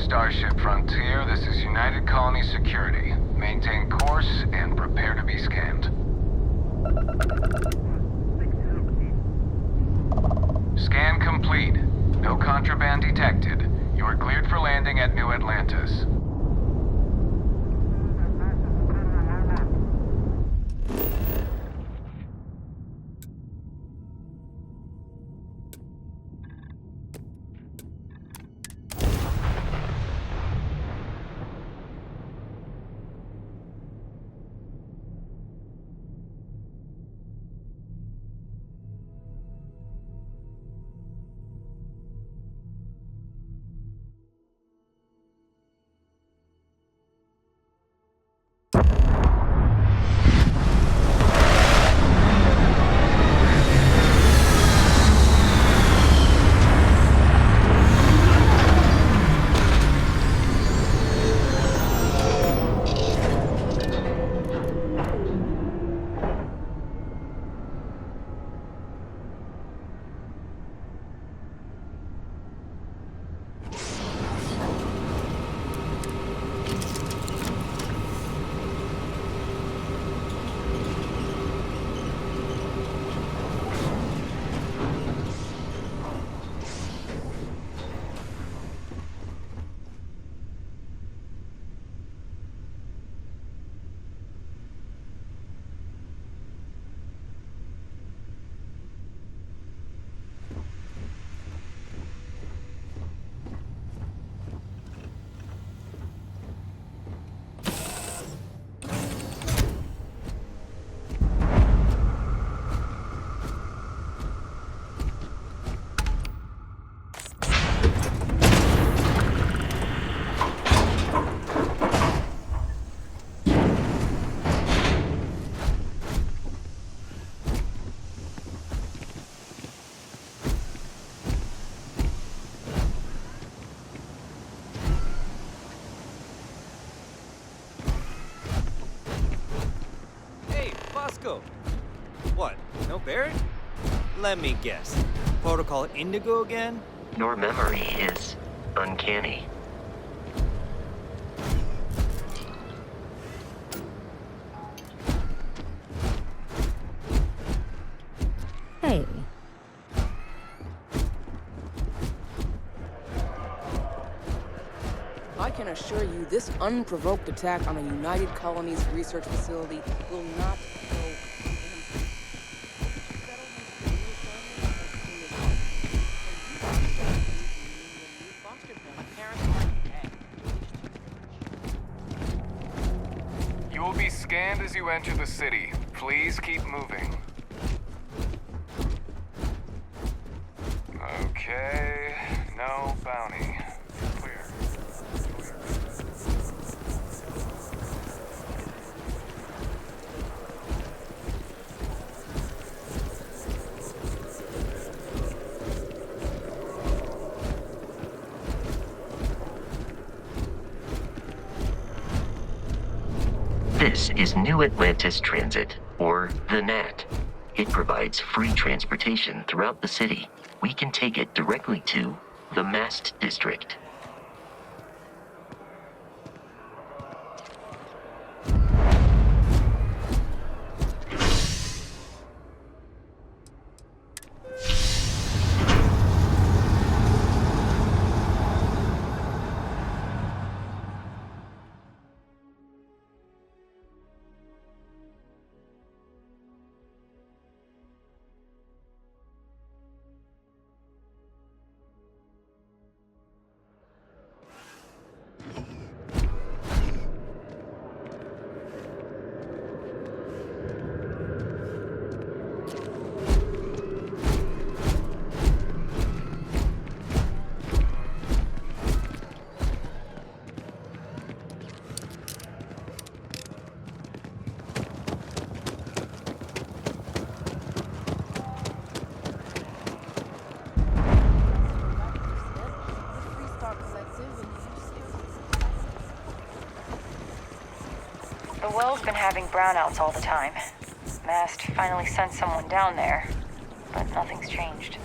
Starship Frontier, this is United Colony Security. Maintain course and prepare to be scanned. No contraband detected. You are cleared for landing at New Atlantis. Bosco. What? No Barrett? Let me guess. Protocol Indigo again? Your memory is uncanny. Hey. I can assure you this unprovoked attack on a United Colonies research facility will not go You will be scanned as you enter the city. Please keep moving. Okay, no bounty. Clear. This is New Atlantis Transit, or the NAT. It provides free transportation throughout the city. We can take it directly to the Mast District. The well's been having brownouts all the time. Mast finally sent someone down there, but nothing's changed.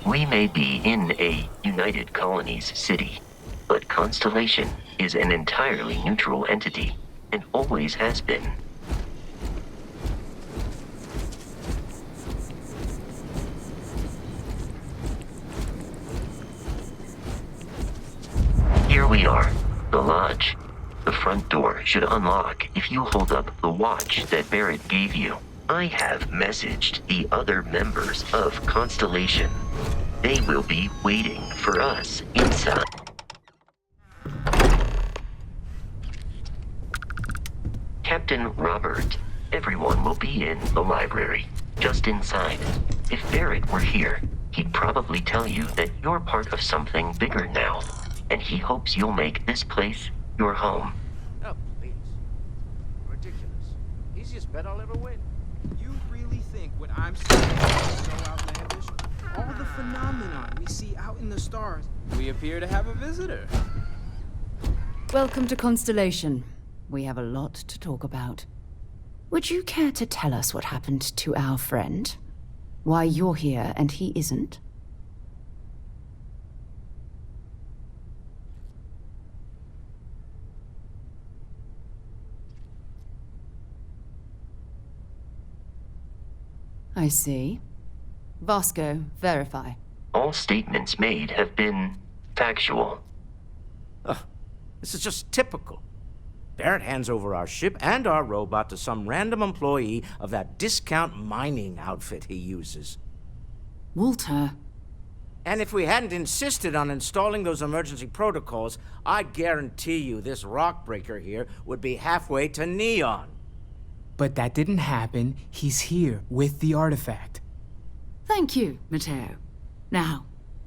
We may be in a United Colonies city, but Constellation is an entirely neutral entity. and always has been. Here we are, the lodge. The front door should unlock if you hold up the watch that Barrett gave you. I have messaged the other members of Constellation. They will be waiting for us inside. Captain Robert, everyone will be in the library, just inside. If Barrett were here, he'd probably tell you that you're part of something bigger now, and he hopes you'll make this place your home. Oh, please. Ridiculous. Easiest bet I'll ever win. You really think what I'm saying is so outlandish? All the phenomenon we see out in the stars. We appear to have a visitor. Welcome to Constellation. We have a lot to talk about. Would you care to tell us what happened to our friend? Why you're here and he isn't? I see. Vasco, verify. All statements made have been factual. This is just typical. Barrett hands over our ship and our robot to some random employee of that discount mining outfit he uses. Walter. And if we hadn't insisted on installing those emergency protocols, I guarantee you this rock breaker here would be halfway to Neon. But that didn't happen. He's here with the artifact. Thank you, Matteo. Now,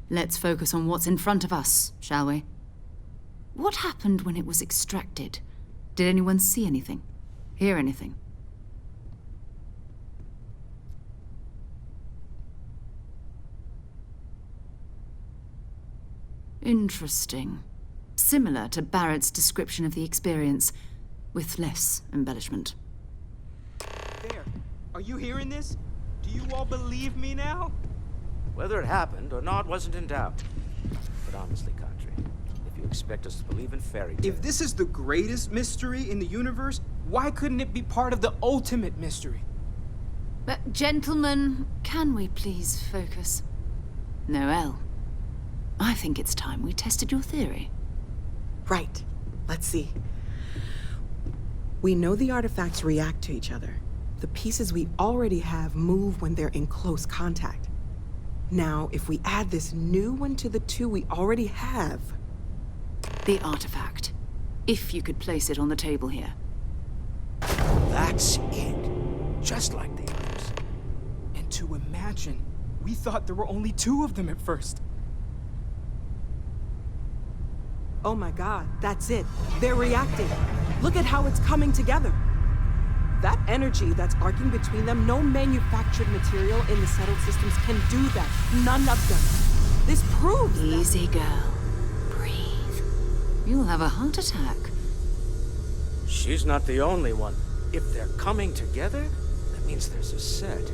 let's focus on what's in front of us, shall we? What happened when it was extracted? Did anyone see anything? Hear anything? Interesting. Similar to Barrett's description of the experience, with less embellishment. There. Are you hearing this? Do you all believe me now? Whether it happened or not wasn't in doubt. But honestly, Country, if you expect us to believe in fairy tales... If this is the greatest mystery in the universe, why couldn't it be part of the ultimate mystery? But, gentlemen, can we please focus? Noel, I think it's time we tested your theory. Right. Let's see. We know the artifacts react to each other. The pieces we already have move when they're in close contact. Now, if we add this new one to the two we already have... The artifact. If you could place it on the table here. That's it. Just like the others. And to imagine, we thought there were only two of them at first. Oh my god, that's it. They're reacting. Look at how it's coming together. That energy that's arcing between them, no manufactured material in the settled systems can do that. None of them. This proves Easy, girl. Breathe. You'll have a heart attack. She's not the only one. If they're coming together, that means there's a set.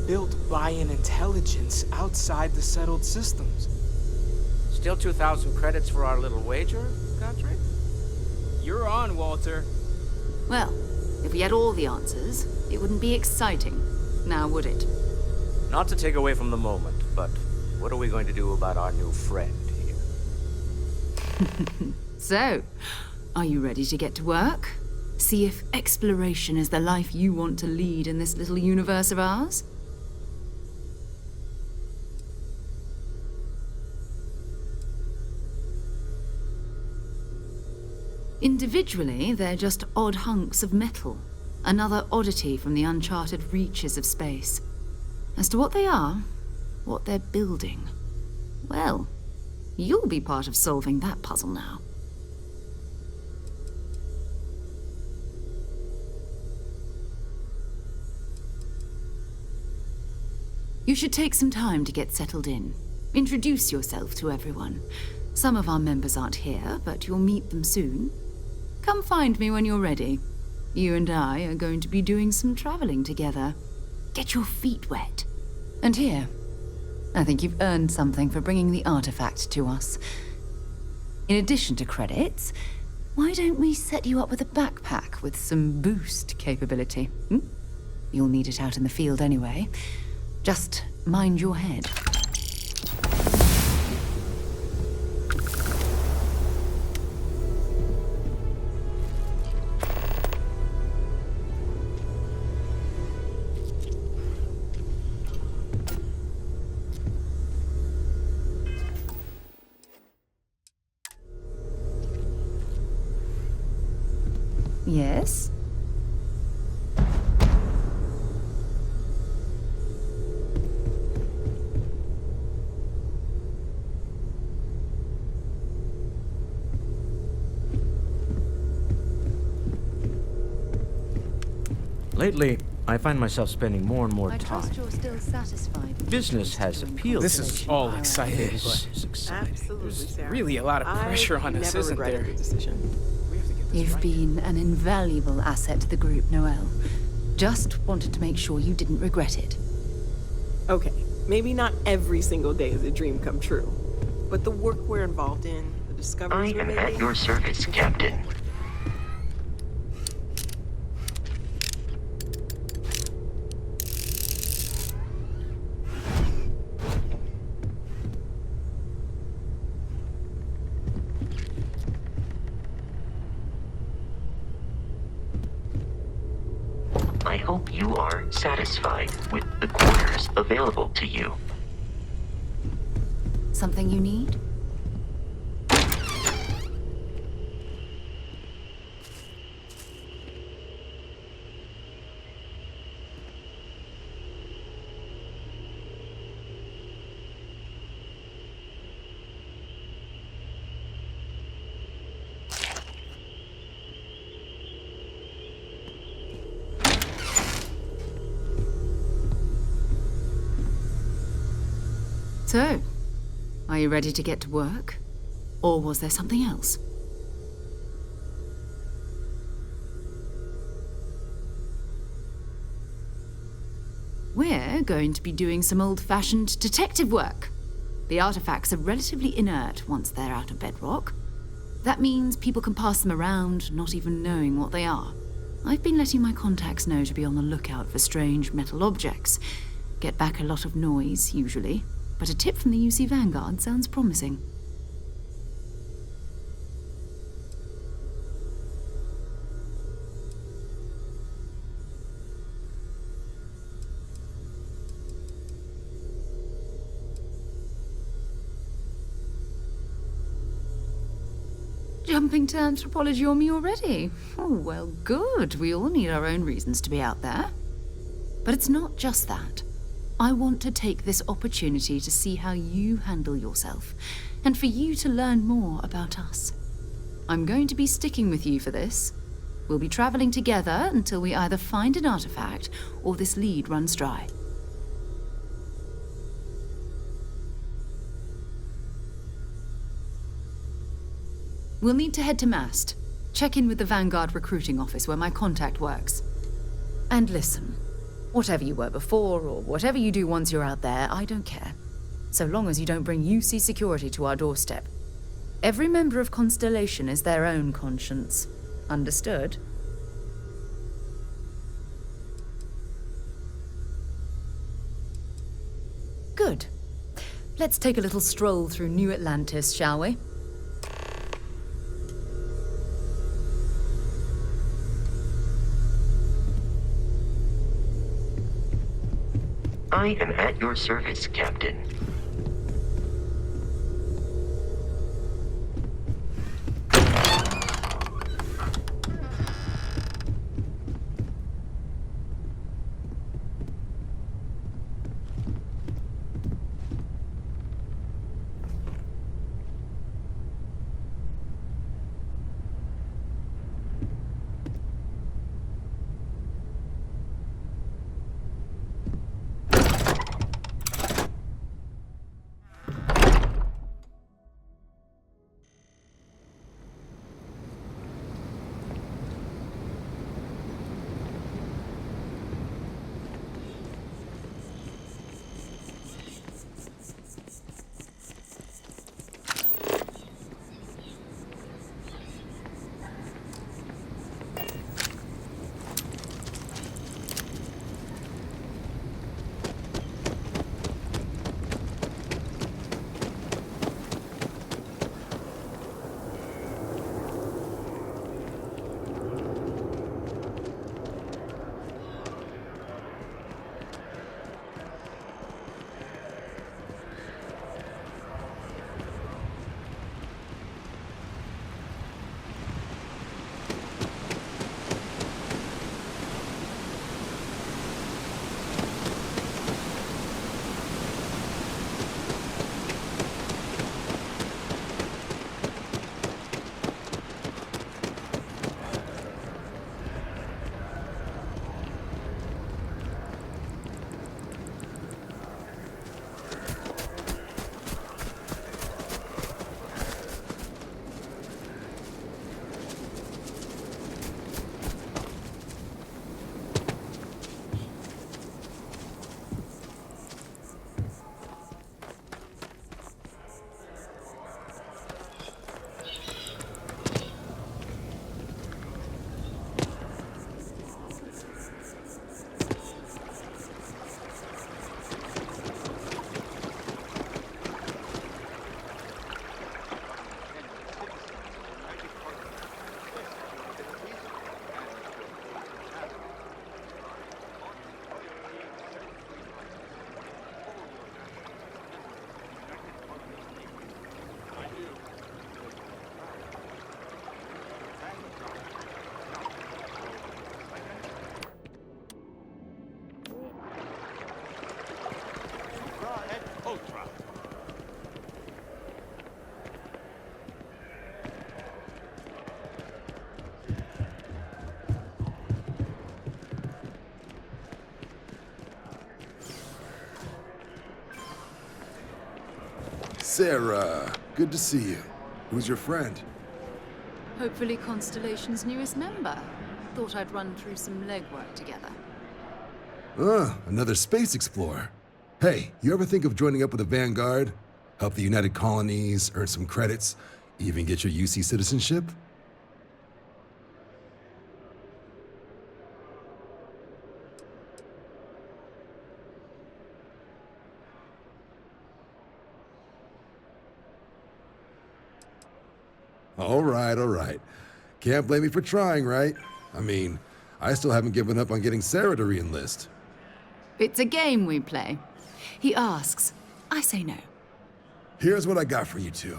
Built by an intelligence outside the settled systems. Still 2,000 credits for our little wager, Country? You're on, Walter. Well, if we had all the answers, it wouldn't be exciting, now would it? Not to take away from the moment, but what are we going to do about our new friend here? So, are you ready to get to work? See if exploration is the life you want to lead in this little universe of ours? Individually, they're just odd hunks of metal. Another oddity from the uncharted reaches of space. As to what they are, what they're building, well, you'll be part of solving that puzzle now. You should take some time to get settled in. Introduce yourself to everyone. Some of our members aren't here, but you'll meet them soon. Come find me when you're ready. You and I are going to be doing some traveling together. Get your feet wet. And here, I think you've earned something for bringing the artifact to us. In addition to credits, Why don't we set you up with a backpack with some boost capability? Hmm? You'll need it out in the field anyway. Just mind your head. Yes? Lately, I find myself spending more and more I time. trust you're still satisfied. Business has appealed. This is all exciting, This but is exciting. Absolutely, Sarah. really a lot of pressure on us, never isn't regretted there? the decision. We have to get this You've right. been an invaluable asset to the group, Noel. Just wanted to make sure you didn't regret it. Okay, maybe not every single day is a dream come true, but the work we're involved in, the I discoveries we're am making... at your service, Captain. I hope you are satisfied with the quarters available to you. Something you need? So, are you ready to get to work? Or was there something else? We're going to be doing some old-fashioned detective work. The artifacts are relatively inert once they're out of bedrock. That means people can pass them around, not even knowing what they are. I've been letting my contacts know to be on the lookout for strange metal objects. Get back a lot of noise, usually. But a tip from the UC Vanguard sounds promising. Jumping to anthropology on me already? Oh, well, good. We all need our own reasons to be out there. But it's not just that. I want to take this opportunity to see how you handle yourself, and for you to learn more about us. I'm going to be sticking with you for this. We'll be traveling together until we either find an artifact or this lead runs dry. We'll need to head to Mast. Check in with the Vanguard recruiting office where my contact works. And listen. Whatever you were before, or whatever you do once you're out there, I don't care. So long as you don't bring UC security to our doorstep. Every member of Constellation is their own conscience. Understood? Good. Let's take a little stroll through New Atlantis, shall we? I am at your service, Captain. Sarah, good to see you. Who's your friend? Hopefully Constellation's newest member. Thought I'd run through some legwork together. Another space explorer. Hey, you ever think of joining up with the Vanguard? Help the United Colonies, earn some credits, even get your UC citizenship? All right. Can't blame me for trying, right? I mean, I still haven't given up on getting Sarah to re-enlist. It's a game we play. He asks, I say no. Here's what I got for you two.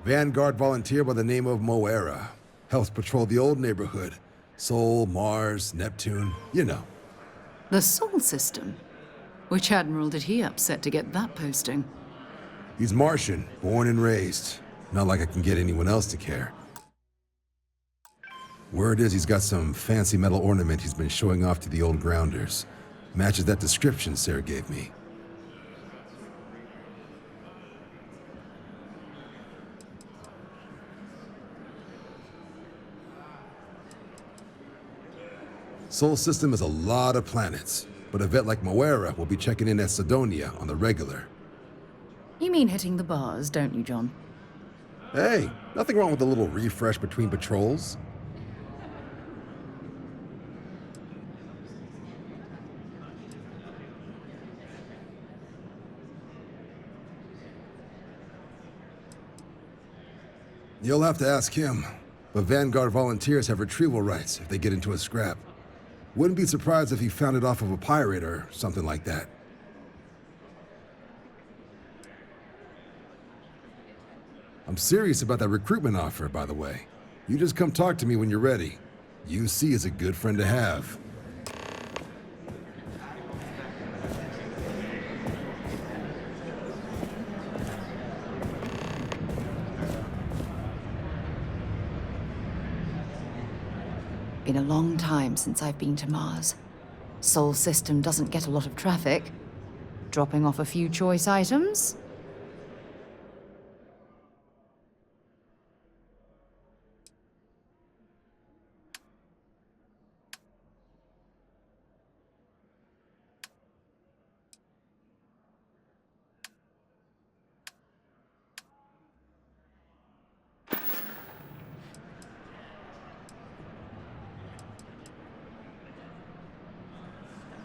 Vanguard volunteer by the name of Moera. Helps patrol the old neighborhood. Sol, Mars, Neptune, you know. The Sol system? Which admiral did he upset to get that posting? He's Martian, born and raised. Not like I can get anyone else to care. Word is he's got some fancy metal ornament he's been showing off to the old grounders. Matches that description Sarah gave me. Sol system is a lot of planets, but a vet like Moera will be checking in at Sidonia on the regular. You mean hitting the bars, don't you, John? Hey, nothing wrong with a little refresh between patrols. You'll have to ask him, but Vanguard volunteers have retrieval rights if they get into a scrap. Wouldn't be surprised if he found it off of a pirate or something like that. I'm serious about that recruitment offer, by the way. You just come talk to me when you're ready. UC is a good friend to have. Been a long time since I've been to Mars. Sol system doesn't get a lot of traffic. Dropping off a few choice items?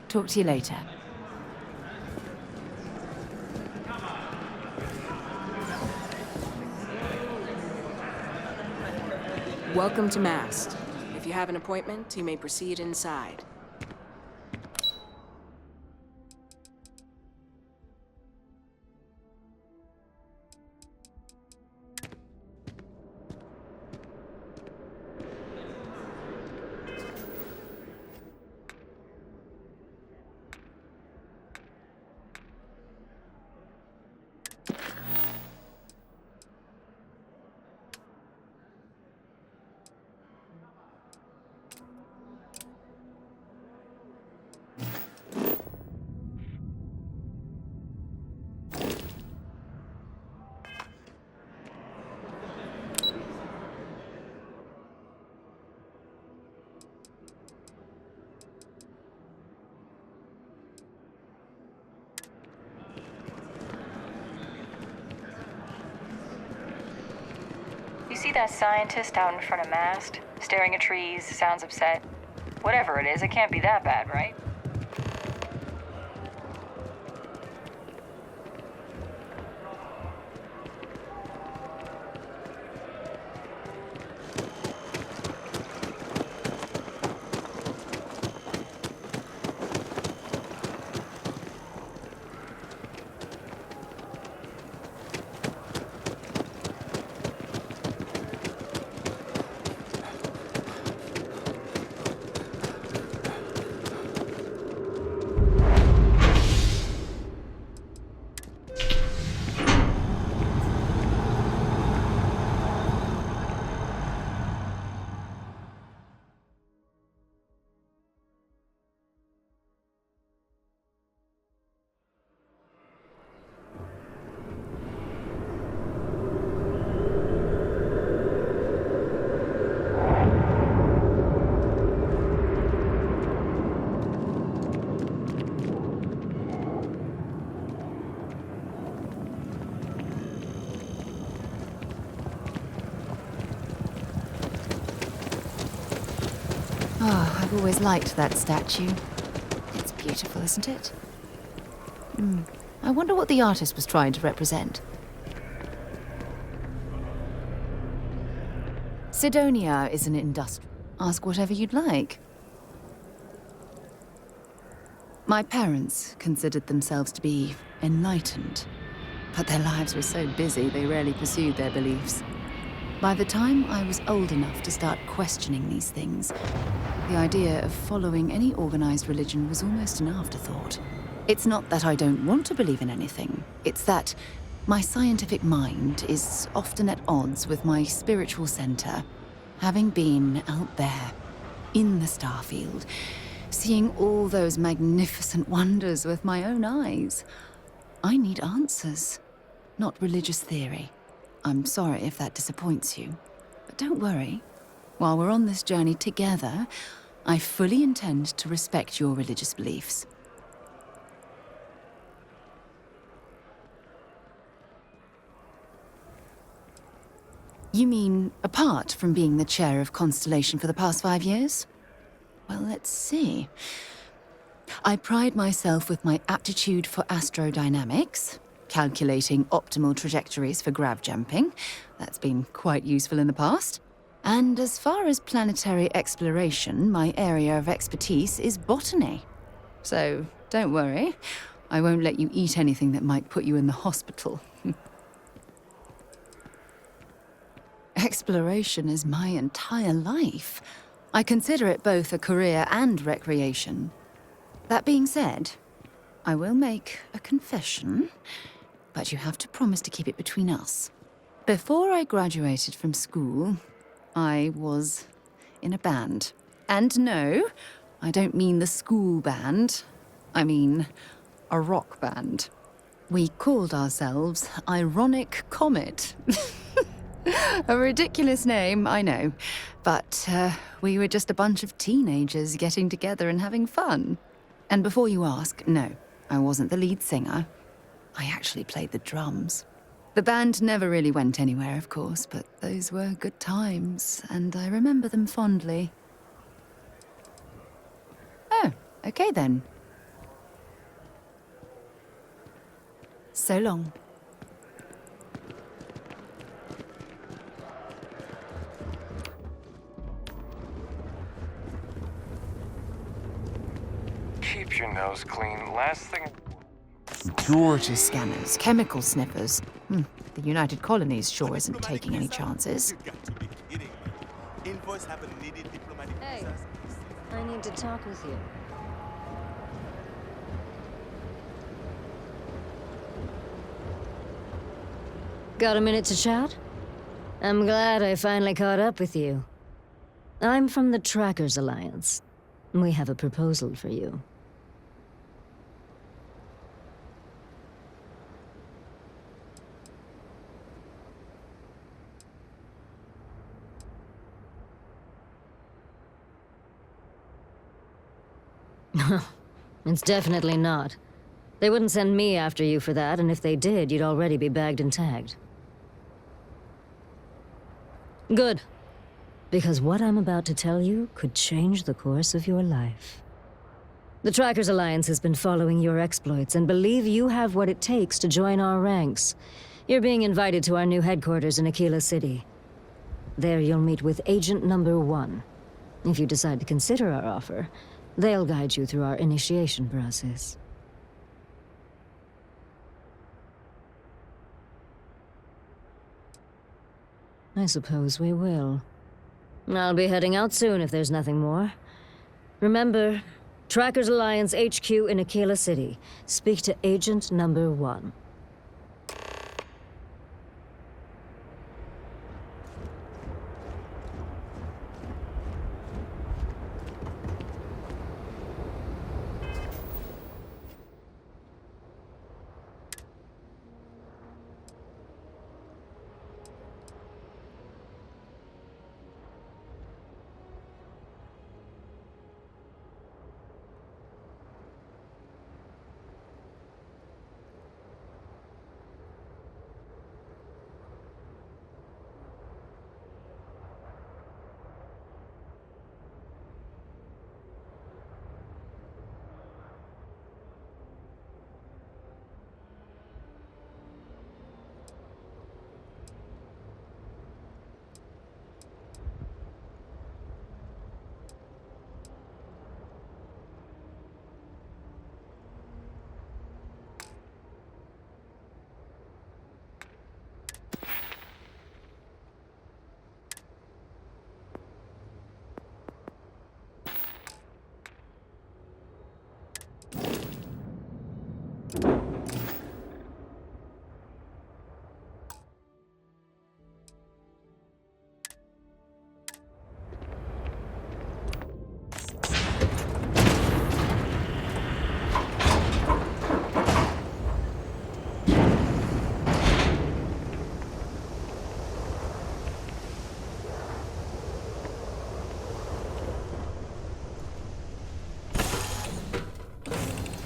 Talk to you later. Welcome to Mast. If you have an appointment, you may proceed inside. You see that scientist out in front of Mast? Staring at trees, sounds upset. Whatever it is, it can't be that bad, right? always liked that statue. It's beautiful, isn't it? I wonder what the artist was trying to represent. Sidonia is an industrial. Ask whatever you'd like. My parents considered themselves to be enlightened, but their lives were so busy they rarely pursued their beliefs. By the time I was old enough to start questioning these things, the idea of following any organized religion was almost an afterthought. It's not that I don't want to believe in anything, it's that my scientific mind is often at odds with my spiritual center, having been out there, in the Starfield, seeing all those magnificent wonders with my own eyes. I need answers, not religious theory. I'm sorry if that disappoints you, but don't worry. While we're on this journey together, I fully intend to respect your religious beliefs. You mean apart from being the chair of Constellation for the past 5 years? Well, let's see. I pride myself with my aptitude for astrodynamics, calculating optimal trajectories for grav jumping. That's been quite useful in the past. And as far as planetary exploration, my area of expertise is botany. So don't worry, I won't let you eat anything that might put you in the hospital. Exploration is my entire life. I consider it both a career and recreation. That being said, I will make a confession, but you have to promise to keep it between us. Before I graduated from school, I was in a band. And no, I don't mean the school band. I mean a rock band. We called ourselves Ironic Comet. A ridiculous name, I know. But we were just a bunch of teenagers getting together and having fun. And before you ask, no, I wasn't the lead singer. I actually played the drums. The band never really went anywhere, of course, but those were good times, and I remember them fondly. Oh, okay then. So long. Keep your nose clean. Last thing... Gorgeous scanners, chemical sniffers. The United Colonies sure isn't taking any chances. Hey, I need to talk with you. Got a minute to chat? I'm glad I finally caught up with you. I'm from the Trackers Alliance. We have a proposal for you. It's definitely not. They wouldn't send me after you for that, and if they did, you'd already be bagged and tagged. Good. Because what I'm about to tell you could change the course of your life. The Trackers Alliance has been following your exploits and believe you have what it takes to join our ranks. You're being invited to our new headquarters in Aquila City. There you'll meet with Agent Number 1. If you decide to consider our offer, they'll guide you through our initiation process. I suppose we will. I'll be heading out soon if there's nothing more. Remember, Trackers Alliance HQ in Aquila City. Speak to Agent Number 1.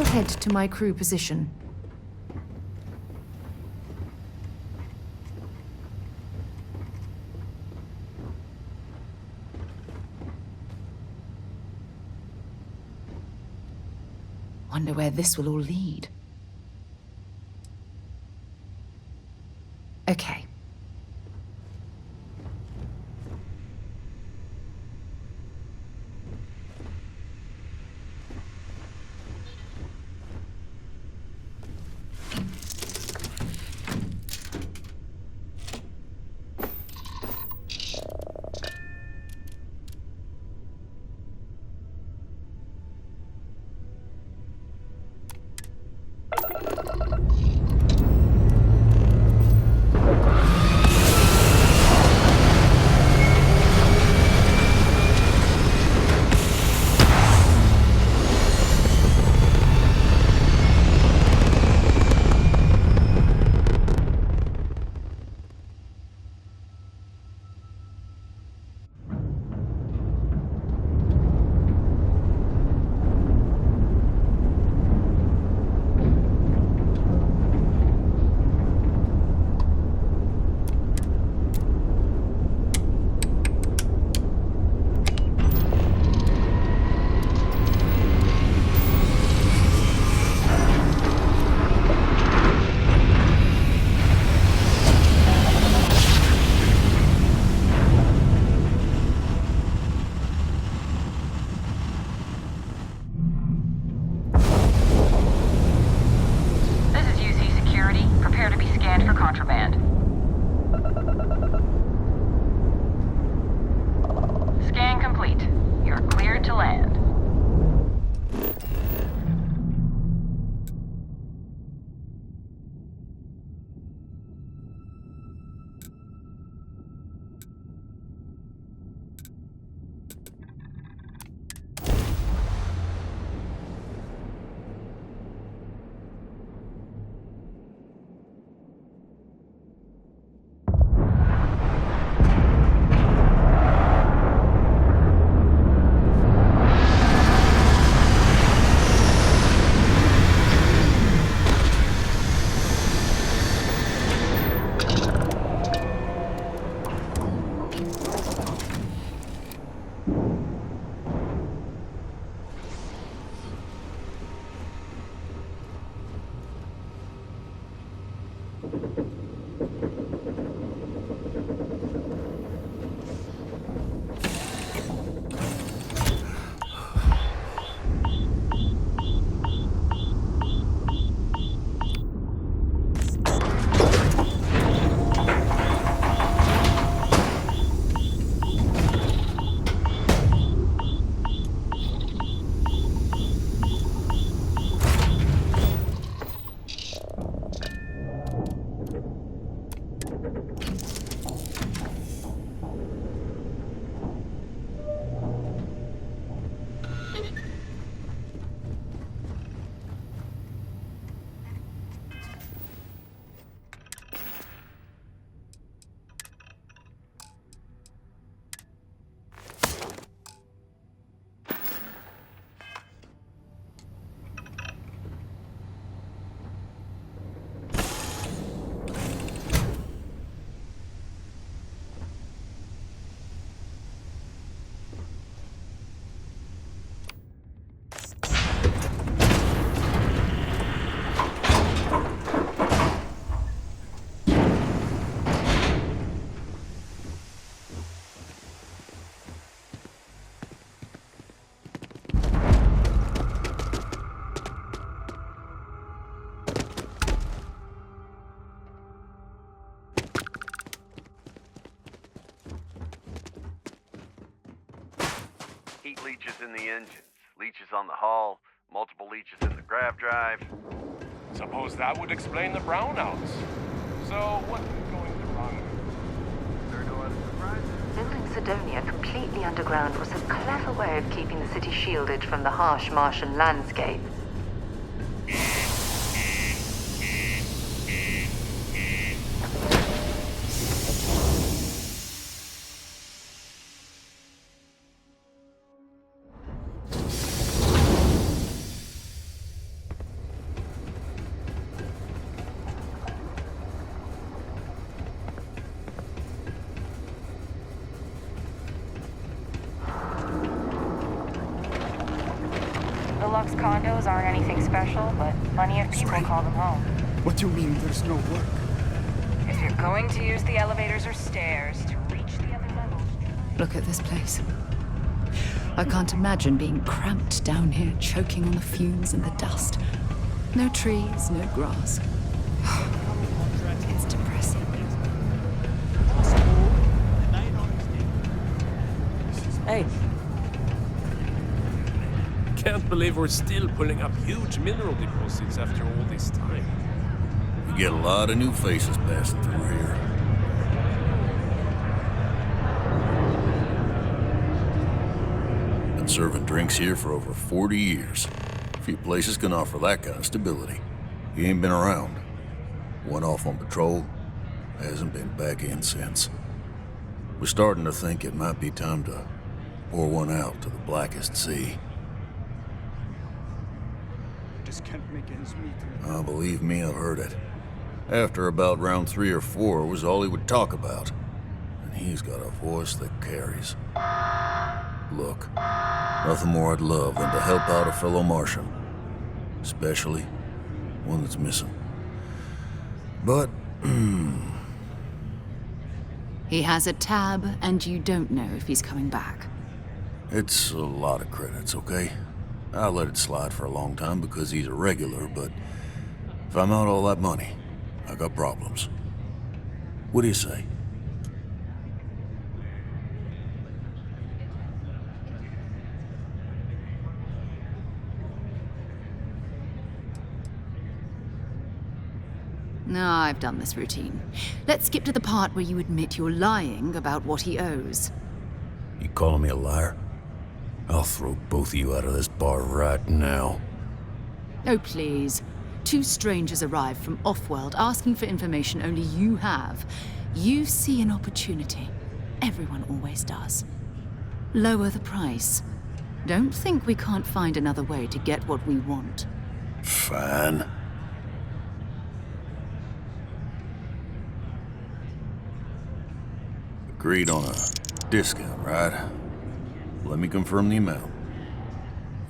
head to my crew position. Wonder where this will all lead. Okay. Heat leeches in the engines, leeches on the hull, multiple leeches in the grav drive. Suppose that would explain the brownouts. So, what's going wrong? There are no other surprises. Building Sidonia completely underground was a clever way of keeping the city shielded from the harsh Martian landscape. condos aren't anything special, but plenty of people call them home. What do you mean there's no work? If you're going to use the elevators or stairs to reach the other levels... Look at this place. I can't imagine being cramped down here, choking on the fumes and the dust. No trees, no grass. It's depressing. Hey. Can't believe we're still pulling up huge mineral deposits after all this time. We get a lot of new faces passing through here. Been serving drinks here for over 40 years. Few places can offer that kind of stability. He ain't been around. Went off on patrol, hasn't been back in since. We're starting to think it might be time to pour one out to the blackest sea. Just can't make ends meet. Oh, believe me, I've heard it. After about round 3 or 4 was all he would talk about. And he's got a voice that carries. Look, nothing more I'd love than to help out a fellow Martian. Especially one that's missing. But, He has a tab, and you don't know if he's coming back. it's a lot of credits, okay? I'll let it slide for a long time because he's a regular, but if I'm out all that money, I got problems. What do you say? No, I've done this routine. Let's skip to the part where you admit you're lying about what he owes. You calling me a liar? I'll throw both of you out of this bar right now. Oh, please. 2 strangers arrive from off-world asking for information only you have. You see an opportunity. Everyone always does. Lower the price. Don't think we can't find another way to get what we want. Fine. Agreed on a discount, right? Let me confirm the amount.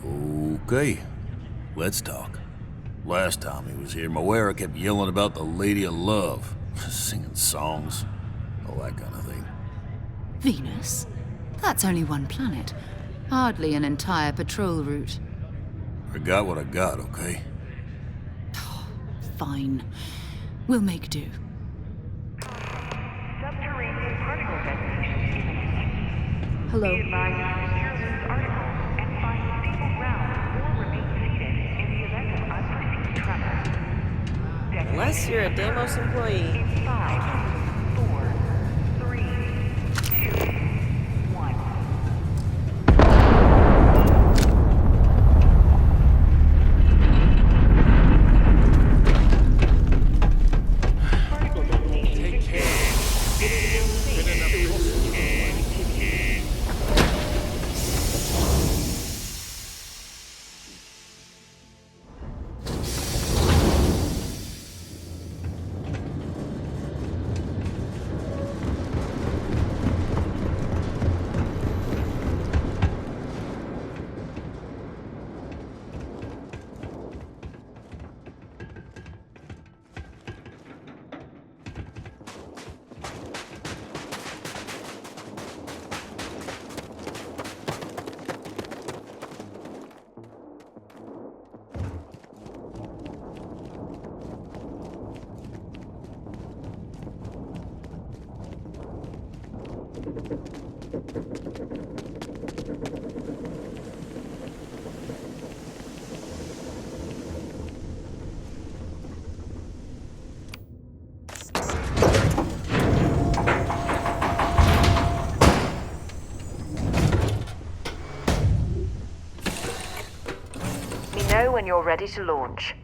Okay, let's talk. Last time he was here, Moera kept yelling about the Lady of Love, singing songs, all that kind of thing. Venus? That's only one planet. Hardly an entire patrol route. I got what I got, okay? Fine. We'll make do. Hello. Unless you're a Deimos employee. Know when you're ready to launch.